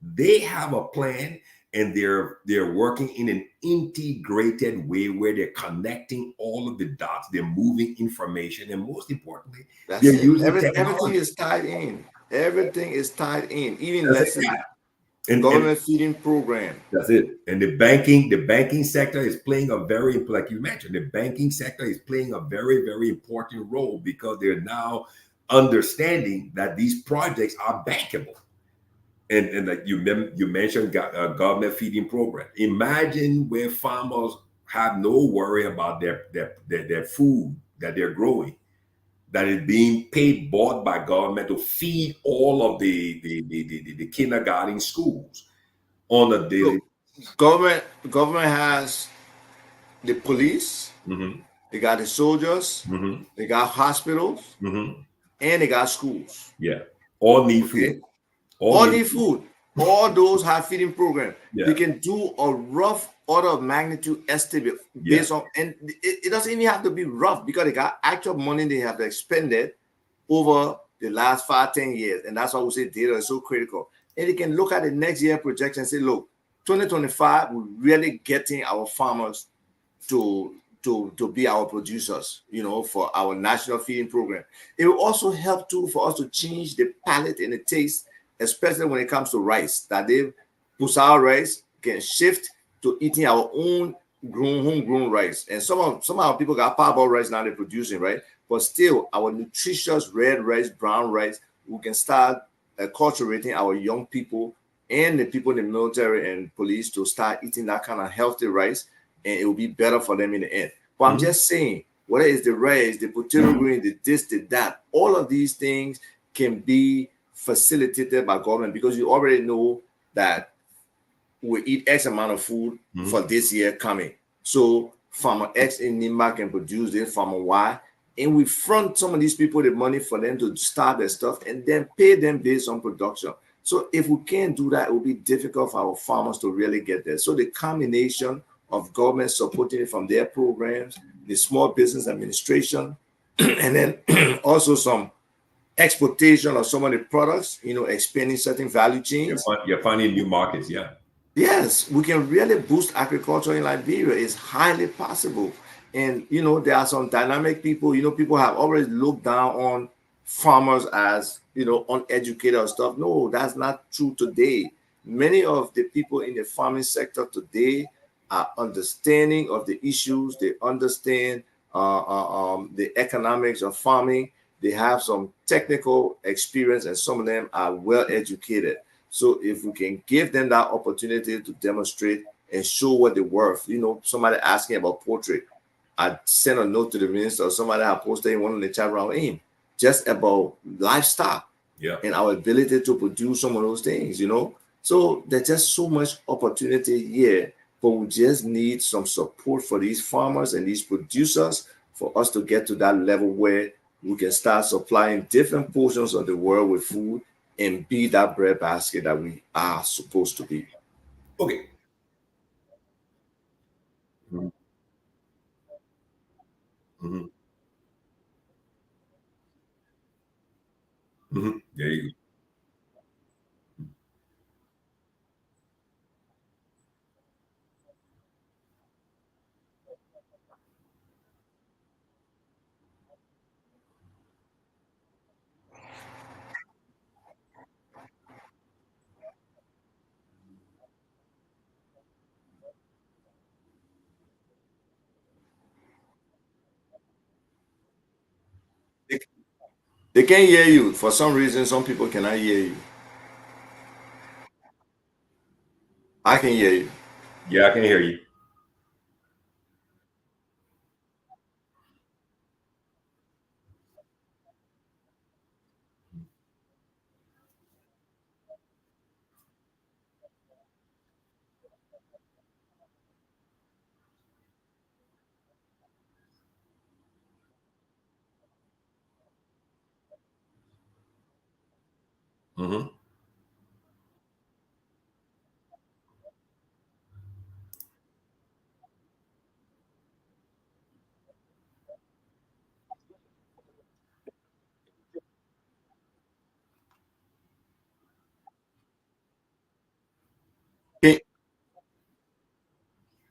They have a plan, and they're working in an integrated way where they're connecting all of the dots. They're moving information, and most importantly, they're using everything is tied in. Everything is tied in. Even let's say government feeding program. That's it. And the banking sector is playing a very, like you mentioned, the banking sector is playing a very, very important role because they're now understanding that these projects are bankable. And like you mentioned, a government feeding program. Imagine where farmers have no worry about their food that they're growing, that is being bought by government to feed all of the kindergarten schools on a daily. Government has the police, they got the soldiers, they got hospitals, and they got schools. Yeah. All need food. All need food. All those have feeding program. Yeah. We can do a rough order of magnitude estimate based on, and it doesn't even have to be rough because they got actual money they have expended over the last 5-10 years. And that's why we say data is so critical. And they can look at the next year projection and say, look, 2025, we're really getting our farmers to be our producers, for our national feeding program. It will also help too for us to change the palate and the taste, especially when it comes to rice, that they Pusao rice can shift to eating our own homegrown rice. And some of our people got parboiled rice now they're producing, right? But still, our nutritious red rice, brown rice, we can start acculturating our young people and the people in the military and police to start eating that kind of healthy rice, and it will be better for them in the end. But I'm just saying, whether it's the rice, the potato grain, the this, the that, all of these things can be facilitated by government because you already know that we eat X amount of food for this year coming. So farmer X in Nima can produce this, farmer Y, and we front some of these people the money for them to start their stuff and then pay them based on production. So if we can't do that, it will be difficult for our farmers to really get there. So the combination of government supporting it from their programs, the Small Business Administration, and then also some exportation of some of the products, expanding certain value chains. You're finding new markets, yeah. Yes, we can really boost agriculture in Liberia. It's highly possible. And, there are some dynamic people, people have always looked down on farmers as, uneducated or stuff. No, that's not true today. Many of the people in the farming sector today are understanding of the issues. They understand the economics of farming. They have some technical experience, and some of them are well educated. So if we can give them that opportunity to demonstrate and show what they're worth, somebody asking about poultry, I sent a note to the minister, or somebody had posted in one of the chat around him, just about livestock and our ability to produce some of those things, So there's just so much opportunity here, but we just need some support for these farmers and these producers for us to get to that level where we can start supplying different portions of the world with food and be that breadbasket that we are supposed to be. Okay. There you go. They can't hear you. For some reason, some people cannot hear you. I can hear you. Yeah, I can hear you.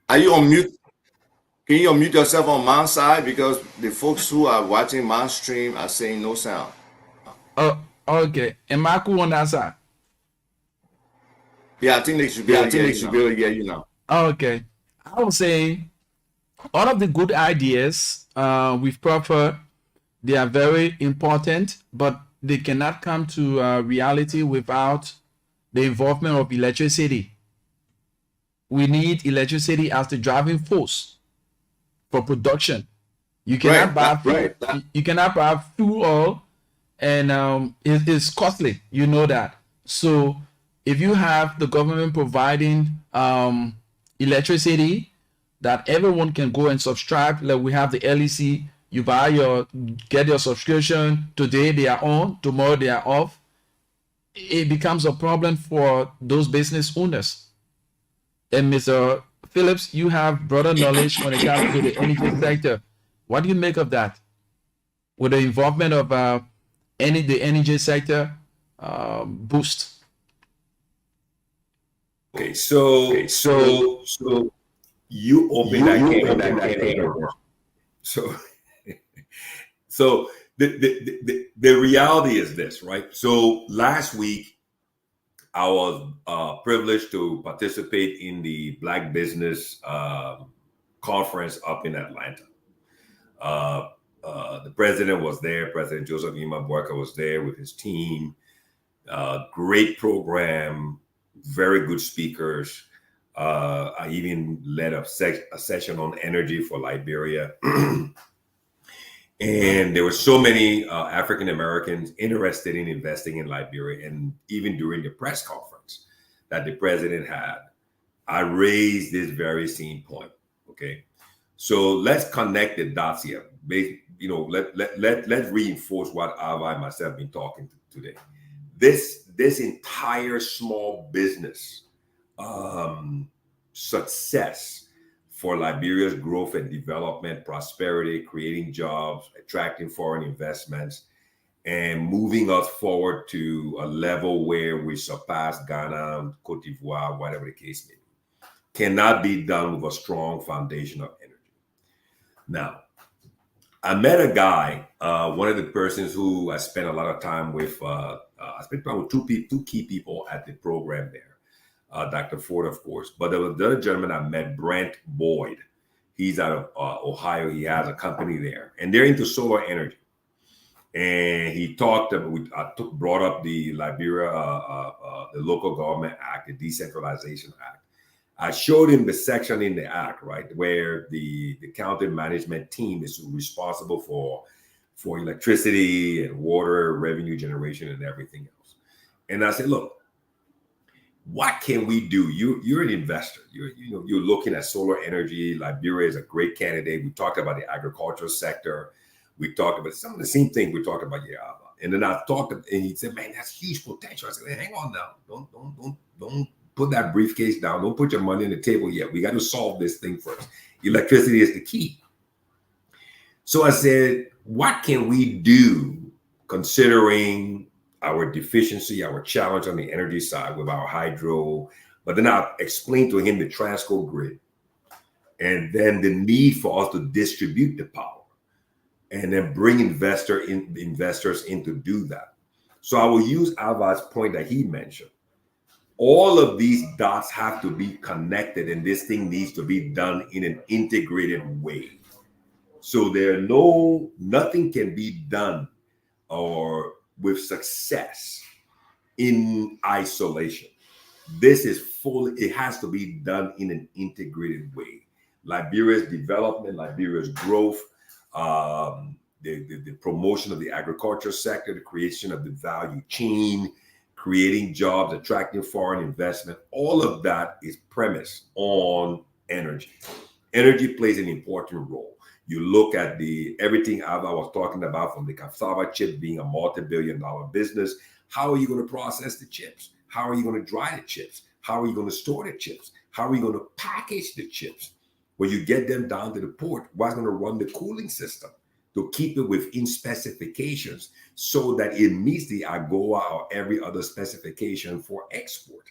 Are you on mute? Can you unmute yourself on my side? Because the folks who are watching my stream are saying no sound. Oh, okay. Am I cool on that side? Yeah, I think they should be able to hear you now. Okay. I would say all of the good ideas we've proffered, they are very important, but they cannot come to reality without the involvement of electricity. We need electricity as the driving force for production. You cannot you cannot buy fuel oil, and it's costly. You know that. So if you have the government providing electricity that everyone can go and subscribe, like we have the LEC, you get your subscription. Today they are on, tomorrow they are off. it becomes a problem for those business owners. And Mr. Phillips, you have broader knowledge when it comes to the energy sector. What do you make of that? With the involvement of the energy sector boost? Okay, so you open that can of worms. So so the reality is this, right? So last week I was privileged to participate in the Black Business conference up in Atlanta. The president was there. President Joseph Imabweka was there with his team. Great program, very good speakers. I even led a session on energy for Liberia. And there were so many African Americans interested in investing in Liberia. And even during the press conference that the president had, I raised this very same point. Okay. So let's connect the dots here. Let's reinforce what Ava and myself have been talking today. This entire small business success for Liberia's growth and development, prosperity, creating jobs, attracting foreign investments, and moving us forward to a level where we surpass Ghana, Cote d'Ivoire, whatever the case may be, cannot be done with a strong foundation of energy. Now, I met a guy, one of the persons who I spent a lot of time with. I spent time with two key people at the program there. Dr. Ford, of course, but there was the other gentleman I met, Brent Boyd. He's out of Ohio. He has a company there, and they're into solar energy. And he talked about, brought up the Liberia, the Local Government Act, the Decentralization Act. I showed him the section in the act, right, where the county management team is responsible for electricity and water, revenue generation, and everything else. And I said, look, what can we do? You're an investor. You're looking at solar energy. Liberia is a great candidate. We talked about the agricultural sector. We talked about some of the same things we talked about. Yeah, and then I talked, and he said, "Man, that's huge potential." I said, hey, "Hang on now. Don't put that briefcase down. Don't put your money on the table yet. We got to solve this thing first. Electricity is the key." So I said, "What can we do, considering our deficiency, our challenge on the energy side with our hydro?" But then I explained to him the Transco grid, and then the need for us to distribute the power, and then bring investors in to do that. So I will use Alva's point that he mentioned. All of these dots have to be connected, and this thing needs to be done in an integrated way. So nothing can be done or with success in isolation. This is it has to be done in an integrated way. Liberia's development, Liberia's growth, the promotion of the agriculture sector, the creation of the value chain, creating jobs, attracting foreign investment, all of that is premised on energy. Energy plays an important role. You look at everything Ava was talking about, from the cassava chip being a multi-billion-dollar business. How are you going to process the chips? How are you going to dry the chips? How are you going to store the chips? How are you going to package the chips? When you get them down to the port, what's going to run the cooling system to keep it within specifications so that it meets the AGOA or every other specification for export?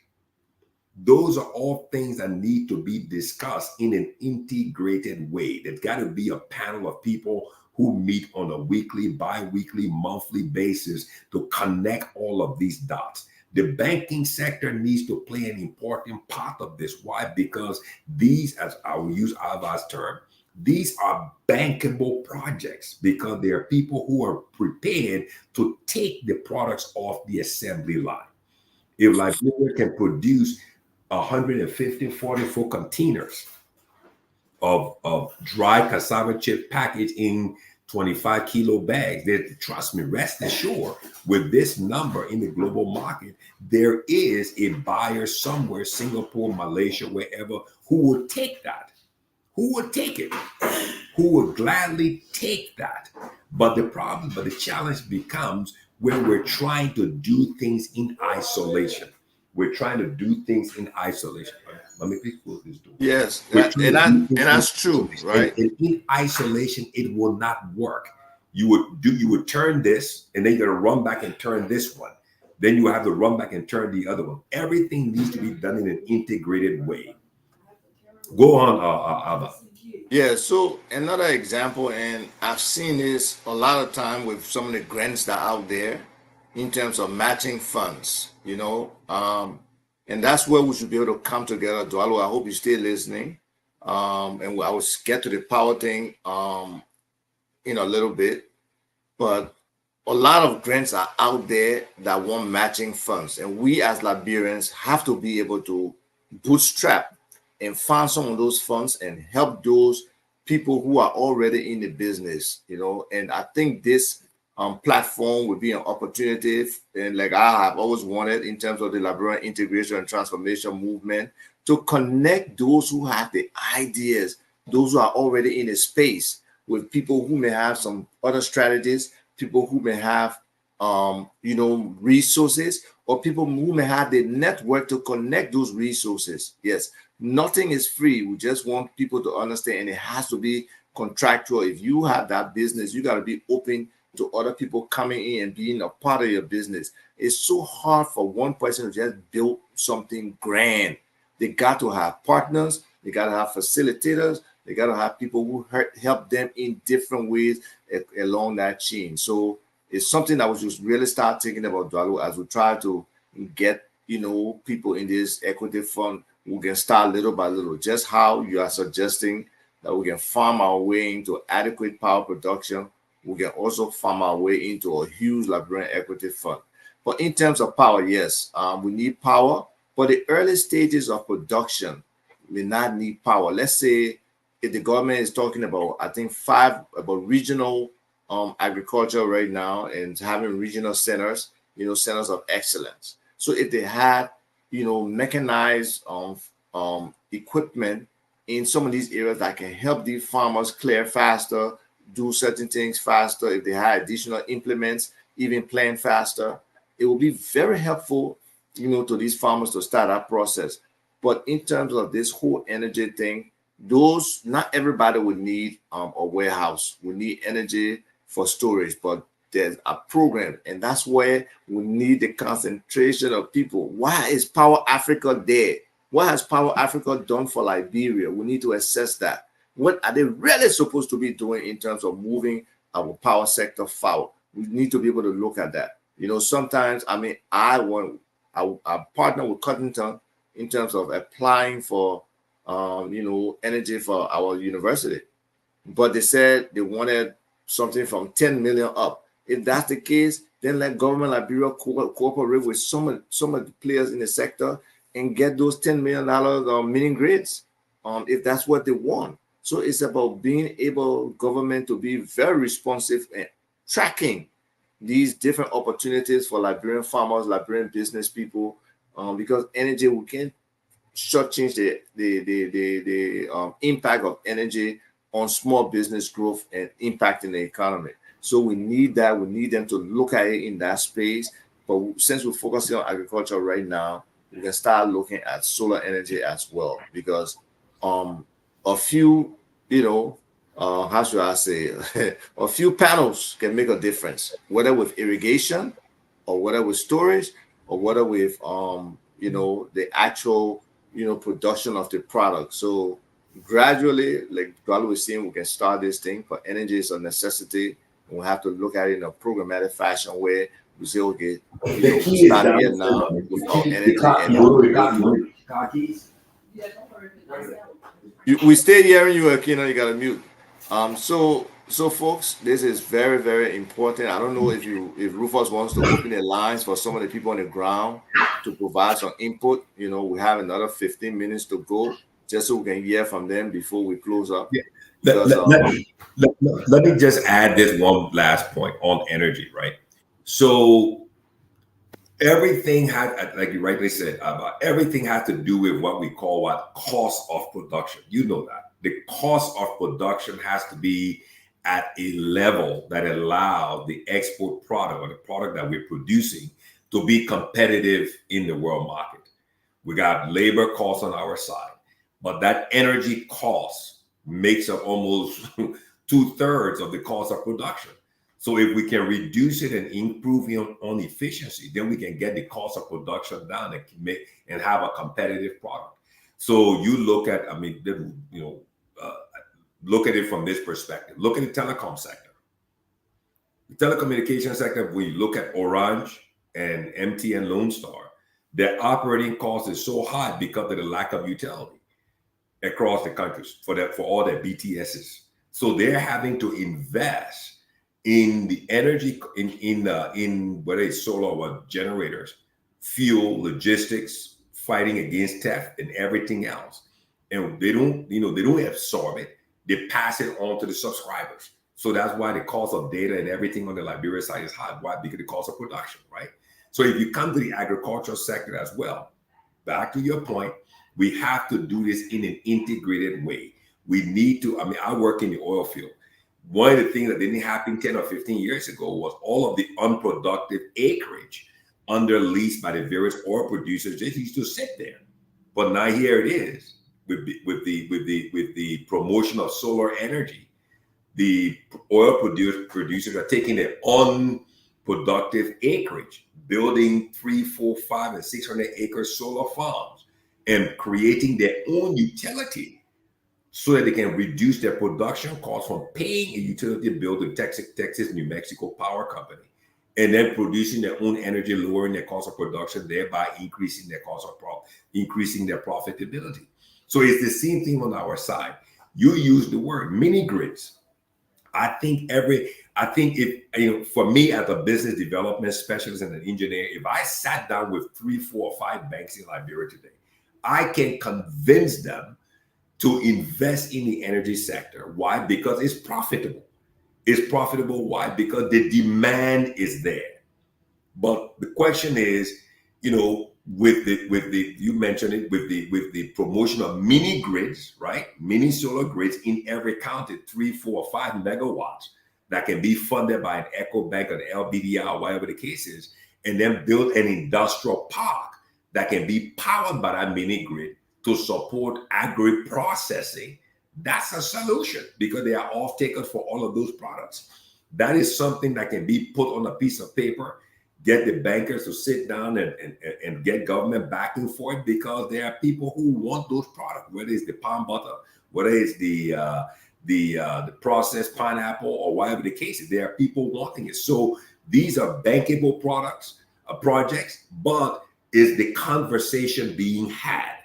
Those are all things that need to be discussed in an integrated way. There's got to be a panel of people who meet on a weekly, bi-weekly, monthly basis to connect all of these dots. The banking sector needs to play an important part of this. Why? Because these, as I will use Ava's term, these are bankable projects because there are people who are prepared to take the products off the assembly line. If Liberia can produce 44 containers of dry cassava chip packaged in 25 kilo bags, trust me, rest assured, with this number in the global market, there is a buyer somewhere, Singapore, Malaysia, wherever, who will take that. Who would take it? Who would gladly take that? But the challenge becomes, when we're trying to do things in isolation. We're trying to do things in isolation. Let me please close this door. Yes, We're trying to do things in that's true, isolation. right? And in isolation, it will not work. You would turn this, and then you're gonna run back and turn this one. Then you have to run back and turn the other one. Everything needs to be done in an integrated way. Go on, Abba. Yeah, so another example, and I've seen this a lot of time with some of the grants that are out there in terms of matching funds, and that's where we should be able to come together. Dwalo, I hope you stay listening. And I will get to the power thing in a little bit, but a lot of grants are out there that want matching funds, and we as Liberians have to be able to bootstrap and find some of those funds and help those people who are already in the business, and I think this platform would be an opportunity, and like I have always wanted in terms of the Liberian integration and transformation movement, to connect those who have the ideas, those who are already in a space, with people who may have some other strategies, people who may have resources, or people who may have the network to connect those resources. Yes, nothing is free. We just want people to understand, and it has to be contractual. If you have that business, you got to be open to other people coming in and being a part of your business. It's so hard for one person to just build something grand. They got to have partners, they got to have facilitators, they got to have people who help them in different ways along that chain. So it's something that we just really start thinking about, Dwalo, as we try to get people in this equity fund. We can start little by little, just how you are suggesting that we can farm our way into adequate power production. We can also farm our way into a huge Liberian equity fund. But in terms of power, yes, we need power. But the early stages of production may not need power. Let's say if the government is talking about, I think about regional agriculture right now, and having regional centers, centers of excellence. So if they had, mechanized equipment in some of these areas that can help these farmers clear faster, do certain things faster, if they had additional implements, even plant faster, it will be very helpful, to these farmers to start that process. But in terms of this whole energy thing, not everybody would need a warehouse. We need energy for storage, but there's a program, and that's where we need the concentration of people. Why is Power Africa there? What has Power Africa done for Liberia? We need to assess that. What are they really supposed to be doing in terms of moving our power sector forward? We need to be able to look at that. Sometimes, I partner with Cottington in terms of applying for, energy for our university. But they said they wanted something from 10 million up. If that's the case, then let government Liberia cooperate with some of the players in the sector and get those $10 million meeting grades, if that's what they want. So it's about being able, government, to be very responsive and tracking these different opportunities for Liberian farmers, Liberian business people, because energy, we can't shortchange the impact of energy on small business growth and impacting the economy. So we need that. We need them to look at it in that space. But since we're focusing on agriculture right now, we can start looking at solar energy as well, because a few, how should I say, a few panels can make a difference, whether with irrigation or whether with storage or whether with, the actual, production of the product. So gradually, like God was saying, we can start this thing, but energy is a necessity. And we have to look at it in a programmatic fashion where we say, okay, we start here now with our energy, and we stay hearing you, Akina. You gotta mute. So folks, this is very, very important. I don't know if Rufus wants to open the lines for some of the people on the ground to provide some input. We have another 15 minutes to go, just so we can hear from them before we close up. Yeah. Because, let me just add this one last point on energy, right? So everything had, like you rightly said, everything has to do with what we call cost of production. You know that the cost of production has to be at a level that allows the export product or the product that we're producing to be competitive in the world market. We got labor costs on our side, but that energy cost makes up almost 2/3 of the cost of production. So if we can reduce it and improve on efficiency, then we can get the cost of production down and have a competitive product. So you look at, look at it from this perspective. Look at the telecom sector. The telecommunication sector, when you look at Orange and MTN Lone Star, their operating cost is so high because of the lack of utility across the countries for all their BTSs. So they're having to invest in the energy, in whether it's solar or generators, fuel, logistics, fighting against theft and everything else. And they don't absorb it. They pass it on to the subscribers. So that's why the cost of data and everything on the Liberia side is high. Why? Because the cost of production, right? So if you come to the agricultural sector as well, back to your point, we have to do this in an integrated way. We need to, I work in the oil field. One of the things that didn't happen 10 or 15 years ago was all of the unproductive acreage under lease by the various oil producers just used to sit there. But now here it is with the promotion of solar energy. The oil producers are taking their unproductive acreage, building 300, 400, 500, and 600 acre solar farms and creating their own utility so that they can reduce their production costs from paying a utility bill to Texas, New Mexico Power Company, and then producing their own energy, lowering their cost of production, thereby increasing their increasing their profitability. So it's the same thing on our side. You use the word mini grids. I think if for me as a business development specialist and an engineer, if I sat down with 3, 4, or 5 banks in Liberia today, I can convince them to invest in the energy sector. Why? Because it's profitable. It's profitable. Why? Because the demand is there. But the question is, with the you mentioned it, with the promotion of mini grids, right? Mini solar grids in every county, 3, 4, 5 megawatts that can be funded by an Echo Bank or the LBDI or whatever the case is, and then build an industrial park that can be powered by that mini grid to support agri-processing. That's a solution because they are off-takers for all of those products. That is something that can be put on a piece of paper, get the bankers to sit down and get government backing for it, because there are people who want those products, whether it's the palm butter, whether it's the processed pineapple or whatever the case is. There are people wanting it. So these are bankable projects, but is the conversation being had?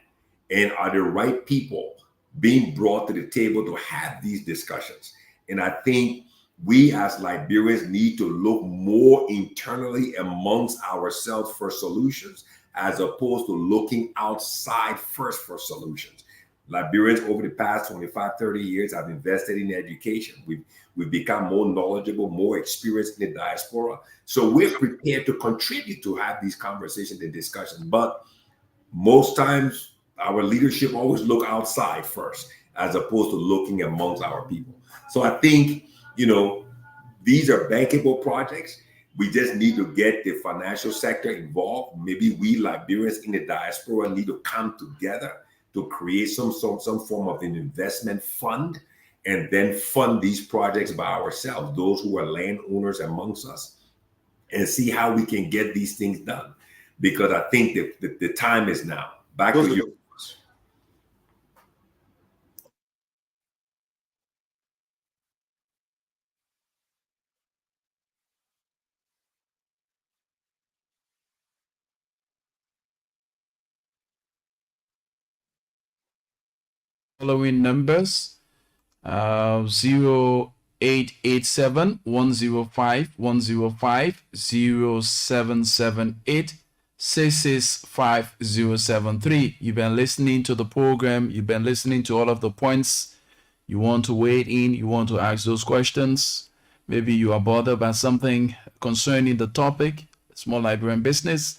And are the right people being brought to the table to have these discussions? And I think we as Liberians need to look more internally amongst ourselves for solutions, as opposed to looking outside first for solutions. Liberians over the past 25, 30 years have invested in education. We've become more knowledgeable, more experienced in the diaspora. So we're prepared to contribute to have these conversations and discussions. But most times, our leadership always look outside first, as opposed to looking amongst our people. So I think, these are bankable projects. We just need to get the financial sector involved. Maybe we Liberians in the diaspora need to come together to create some form of an investment fund, and then fund these projects by ourselves, those who are landowners amongst us, and see how we can get these things done. Because I think that the time is now. Back to you. Following numbers: 0887 105 105, 0778 665073. You've been listening to the program. You've been listening to all of the points. You want to weigh in. You want to ask those questions. Maybe you are bothered by something concerning the topic, small Liberian business,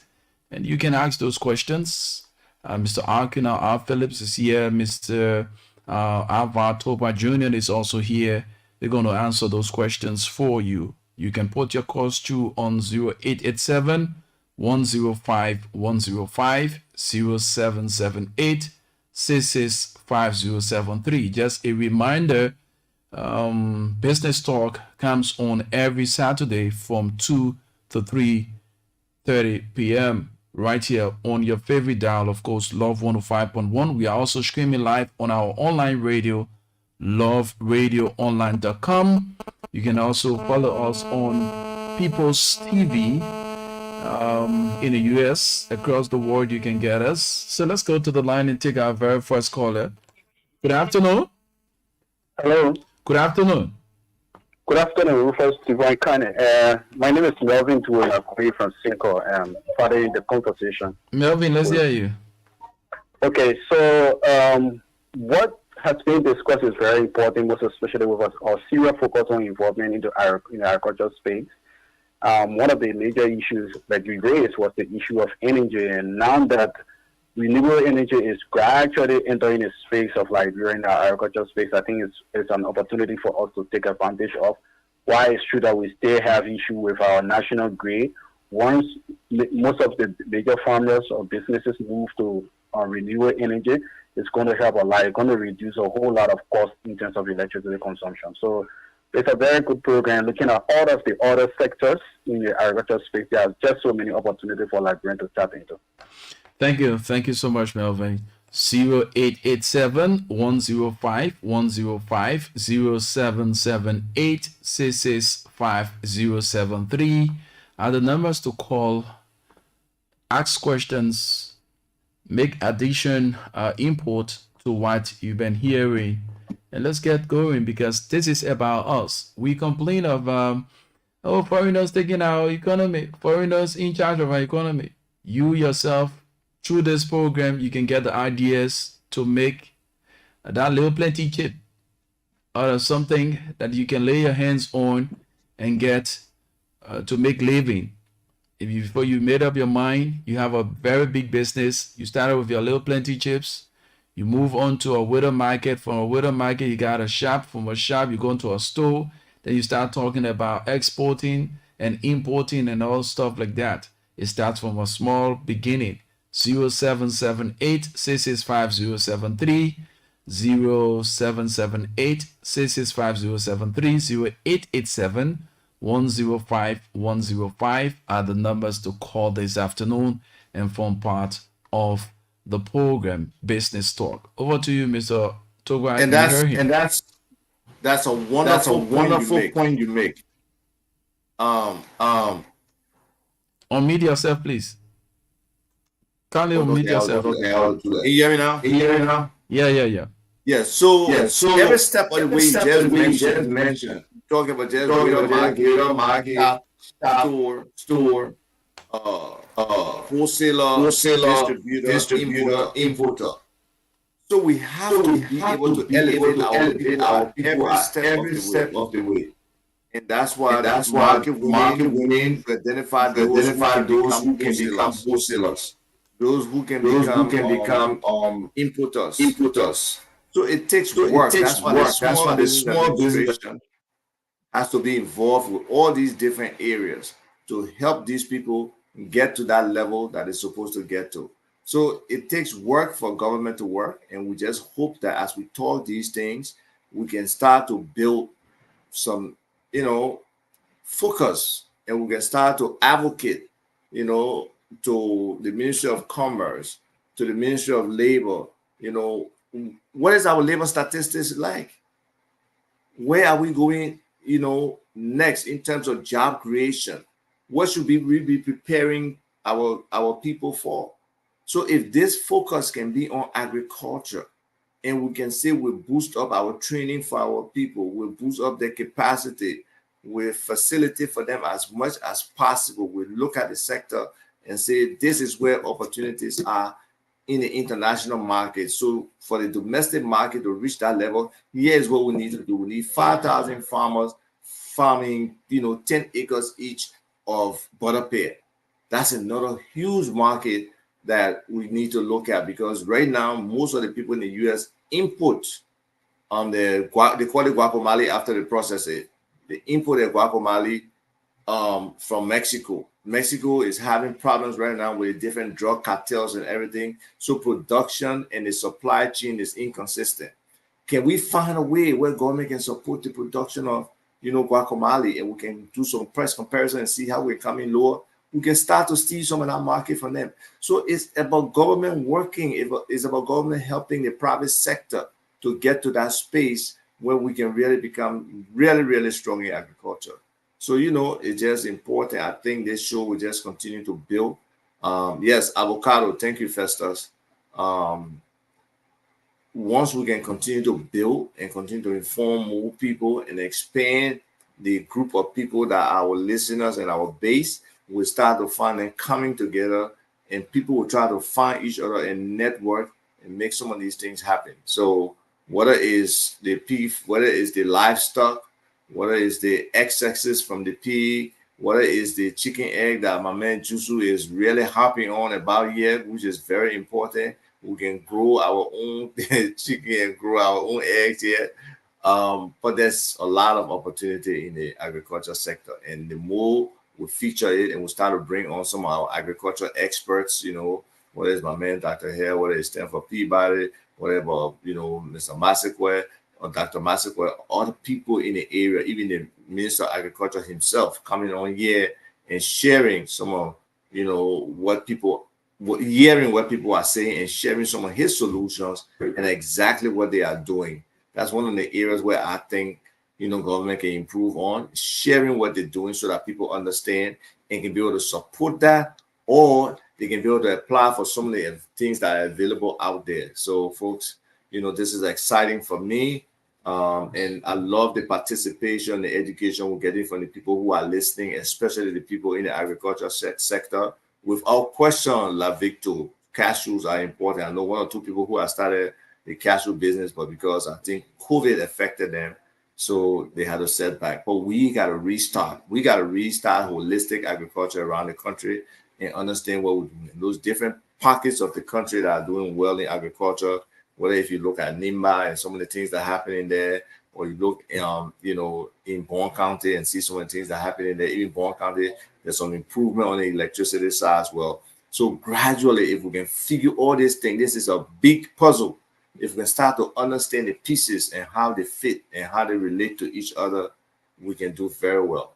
and you can ask those questions. Mr. Arkina R. Phillips is here. Mr. Alvar Topa Jr. is also here. They're going to answer those questions for you. You can put your calls through on 0887 105 105 0778 665073. Just a reminder, Business Talk comes on every Saturday from 2 to 3:30 p.m. right here on your favorite dial, of course, Love 105.1. We are also streaming live on our online radio, loveradioonline.com. You can also follow us on People's TV in the US. Across the world, you can get us. So let's go to the line and take our very first caller. Good afternoon. Hello. Good afternoon. Good afternoon, Rufus Divine Kane. My name is Melvin Tuwela from Cinco, following the conversation. Melvin, let's hear you. Okay, so what has been discussed is very important, most especially with our serious focus on involvement in the agricultural space. One of the major issues that we raised was the issue of energy, and now that renewable energy is gradually entering a space of Liberia in our agricultural space, I think it's an opportunity for us to take advantage of. Why it's true that we still have issue with our national grid. Once most of the major farmers or businesses move to renewable energy, it's going to help a lot. It's going to reduce a whole lot of cost in terms of electricity consumption. So it's a very good program looking at all of the other sectors in the agricultural space. There are just so many opportunities for Liberians to tap into. Thank you. Thank you so much, Melvin. 0887 105 105 0778 665073 are the numbers to call, ask questions, make addition, input to what you've been hearing. And let's get going, because this is about us. We complain of, foreigners taking our economy, foreigners in charge of our economy. You yourself, through this program, you can get the ideas to make that little plenty chip out of something that you can lay your hands on and get to make living. If you, before you made up your mind, you have a very big business, you started with your little plenty chips, you move on to a widow market, from a widow market you got a shop, from a shop you go into a store, then you start talking about exporting and importing and all stuff like that. It starts from a small beginning. 0778 665073 0778 665073 0887 105 105 are the numbers to call this afternoon and form part of the program Business Talk. Over to you, Mr. Togwa. And that's a wonderful point you make. Unmute yourself, please. Kindly unmute yourself. Can you hear me now? Yeah. Yeah, so every step of the way you just mentioned, talking about just market, store, wholesaler, distributor, importer. So we have to be able to elevate our people at every step of the way. And that's why market winning to identify those who can become wholesalers, those who can become importers. So it takes work. That's why the small business has to be involved with all these different areas to help these people get to that level that it's supposed to get to. So it takes work for government to work, and we just hope that as we talk these things, we can start to build some, focus, and we can start to advocate, to the Ministry of Commerce, to the Ministry of Labor, what is our labor statistics like? Where are we going, next in terms of job creation? What should we be preparing our people for? So if this focus can be on agriculture, and we can say we boost up our training for our people, we boost up their capacity, we facilitate for them as much as possible, we look at the sector and say this is where opportunities are in the international market. So for the domestic market to reach that level, here's what we need to do. We need 5,000 farmers farming, 10 acres each of butter pear. That's another huge market that we need to look at, because right now, most of the people in the US import they call it guacamole after they process it. They import the guacamole from Mexico. Mexico is having problems right now with different drug cartels and everything. So production and the supply chain is inconsistent. Can we find a way where government can support the production of, guacamole, and we can do some price comparison and see how we're coming lower? We can start to steal some of that market from them. So it's about government working. It's about government helping the private sector to get to that space where we can really become really, really strong in agriculture. So, it's just important. I think this show will just continue to build. Yes, avocado. Thank you, Festus. Um, Once we can continue to build and continue to inform more people and expand the group of people that are our listeners and our base, we'll start to find them coming together, and people will try to find each other and network and make some of these things happen. So whether it's the beef, whether it's the livestock, whether it's the x-axis from the pig, whether it's the chicken egg that my man Jusu is really harping on about here, which is very important. We can grow our own chicken and grow our own eggs here. But there's a lot of opportunity in the agriculture sector. And the more we feature it and we start to bring on some of our agriculture experts, whether it's my man Dr. Hare, whether it's Stanford Peabody, whatever, Mr. Masekwe or Dr. Masekwe, other people in the area, even the Minister of Agriculture himself coming on here and sharing some of, what people hearing what people are saying and sharing some of his solutions and exactly what they are doing. That's one of the areas where I think government can improve on sharing what they're doing so that people understand and can be able to support that, or they can be able to apply for some of the things that are available out there. So, folks, this is exciting for me. And I love the participation, the education we're getting from the people who are listening, especially the people in the agriculture sector. Without question, La Victor, cashews are important. I know one or two people who have started the cashew business, but because I think COVID affected them, so they had a setback. But we got to restart. We got to restart holistic agriculture around the country and understand what we're doing. Those different pockets of the country that are doing well in agriculture, whether if you look at Nimba and some of the things that happen in there, or you look, in Bourne County and see some of the things that happen in there. Even Bourne County, there's some improvement on the electricity side as well. So gradually, if we can figure all these things, this is a big puzzle. If we can start to understand the pieces and how they fit and how they relate to each other, we can do very well.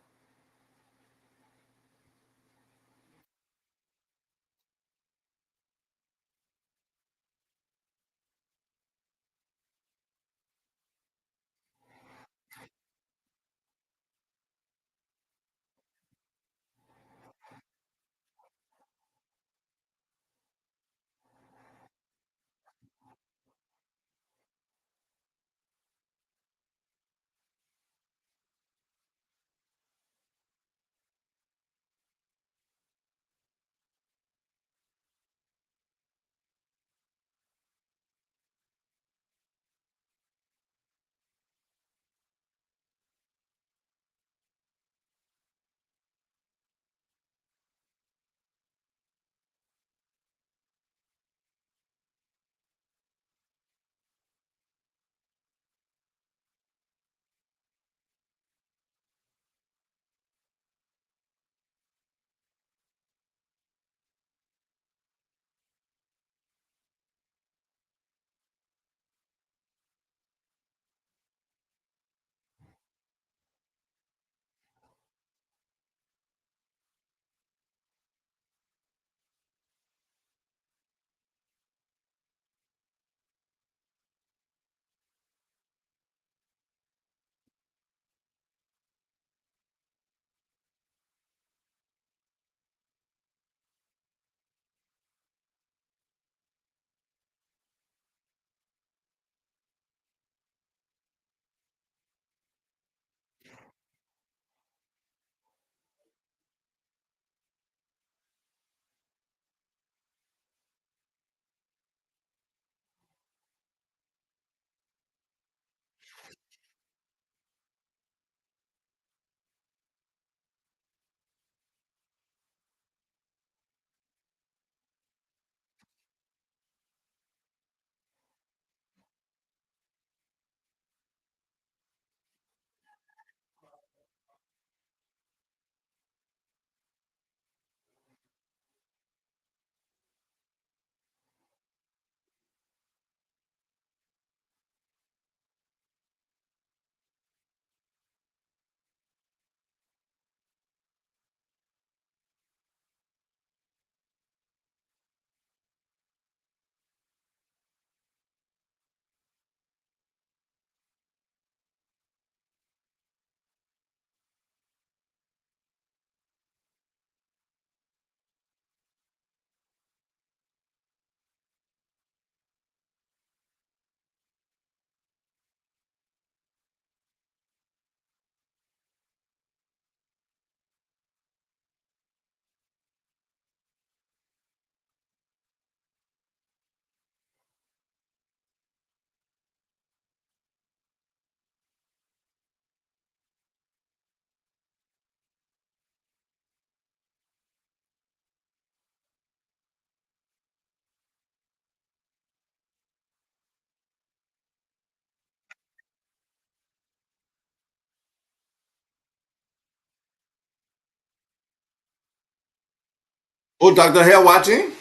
Oh, Dr. Hare watching?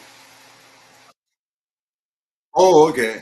Oh, okay.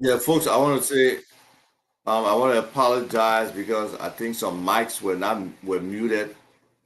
Yeah, folks, I want to say, I want to apologize because I think some mics were muted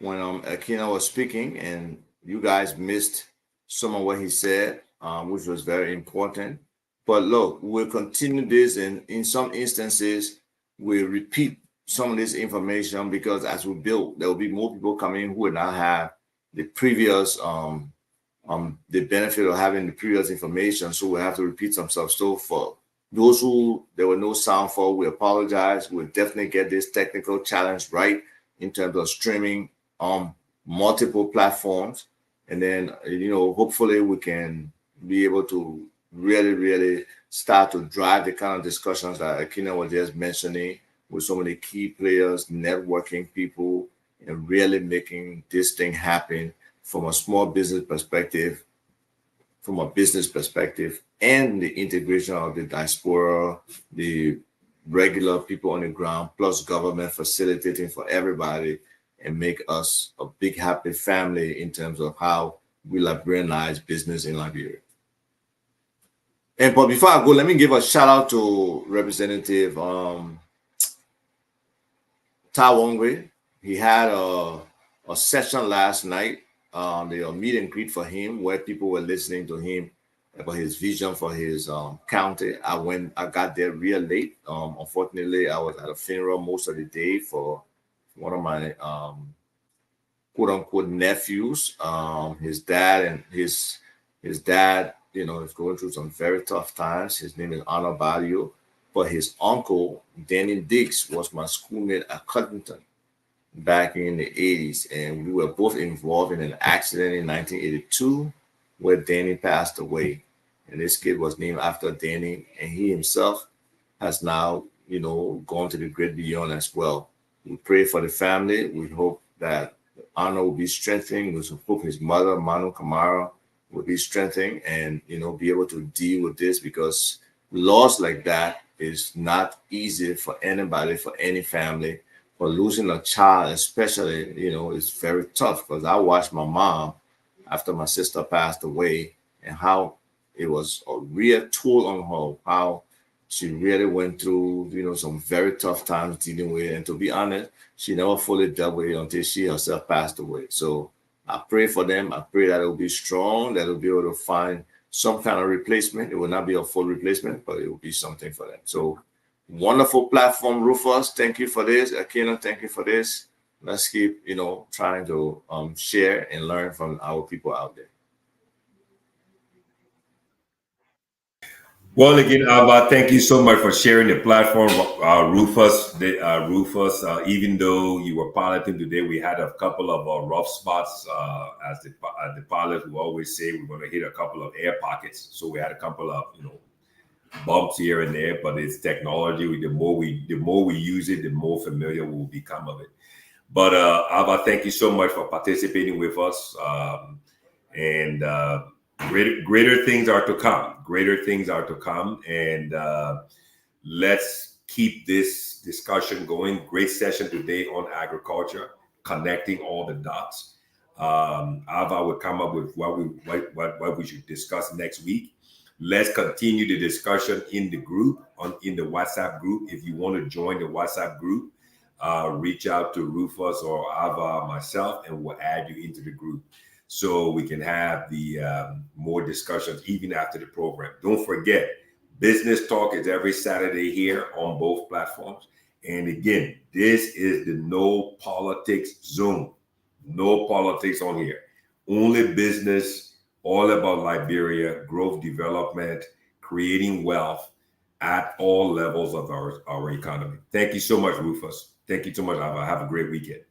when Akina was speaking, and you guys missed some of what he said, which was very important. But look, we'll continue this, and in some instances, we'll repeat some of this information because as we build, there will be more people coming who will not have the previous the benefit of having the previous information. So we have to repeat some stuff. So for those who there were no sound for, we apologize. We'll definitely get this technical challenge right in terms of streaming on multiple platforms. And then, hopefully we can be able to really, really start to drive the kind of discussions that Akina was just mentioning with so many key players, networking people, and really making this thing happen from a small business perspective, from a business perspective, and the integration of the diaspora, the regular people on the ground, plus government facilitating for everybody, and make us a big happy family in terms of how we Liberianize business in Liberia. But before I go, let me give a shout out to Representative Tawongwe. He had a session last night, a meet and greet for him where people were listening to him about his vision for his county. I got there real late. Unfortunately, I was at a funeral most of the day for one of my quote unquote nephews. His dad and his dad, is going through some very tough times. His name is Anna Balio, but his uncle, Danny Dix, was my schoolmate at Cuttington back in the 80s. And we were both involved in an accident in 1982 where Danny passed away. And this kid was named after Danny. And he himself has now, gone to the great beyond as well. We pray for the family. We hope that Anna will be strengthened. We hope his mother, Manu Kamara, will be strengthened and, be able to deal with this because loss like that is not easy for anybody, for any family. But losing a child, especially, is very tough because I watched my mom after my sister passed away and how it was a real toll on her, how she really went through, some very tough times dealing with it. And to be honest, she never fully dealt with it until she herself passed away. So I pray for them. I pray that it will be strong, that it will be able to find some kind of replacement. It will not be a full replacement, but it will be something for them. So wonderful platform, Rufus. Thank you for this. Akina, thank you for this. Let's keep, trying to share and learn from our people out there. Well, again, thank you so much for sharing the platform, Rufus. Even though you were piloting today, we had a couple of rough spots. As the pilot, we always say we're going to hit a couple of air pockets. So we had a couple of bumps here and there. But it's technology. The more we use it, the more familiar we'll become of it. But Ava, thank you so much for participating with us. Greater things are to come. Greater things are to come. And let's keep this discussion going. Great session today on agriculture, connecting all the dots. Ava will come up with what we should discuss next week. Let's continue the discussion in the group, in the WhatsApp group. If you want to join the WhatsApp group, reach out to Rufus or Ava, myself, and we'll add you into the group so we can have the more discussions even after the program. Don't forget, Business Talk is every Saturday here on both platforms. And again, this is the no politics zone. No politics on here. Only business, all about Liberia, growth, development, creating wealth at all levels of our economy. Thank you so much, Rufus. Thank you so much, Ava. Have a great weekend.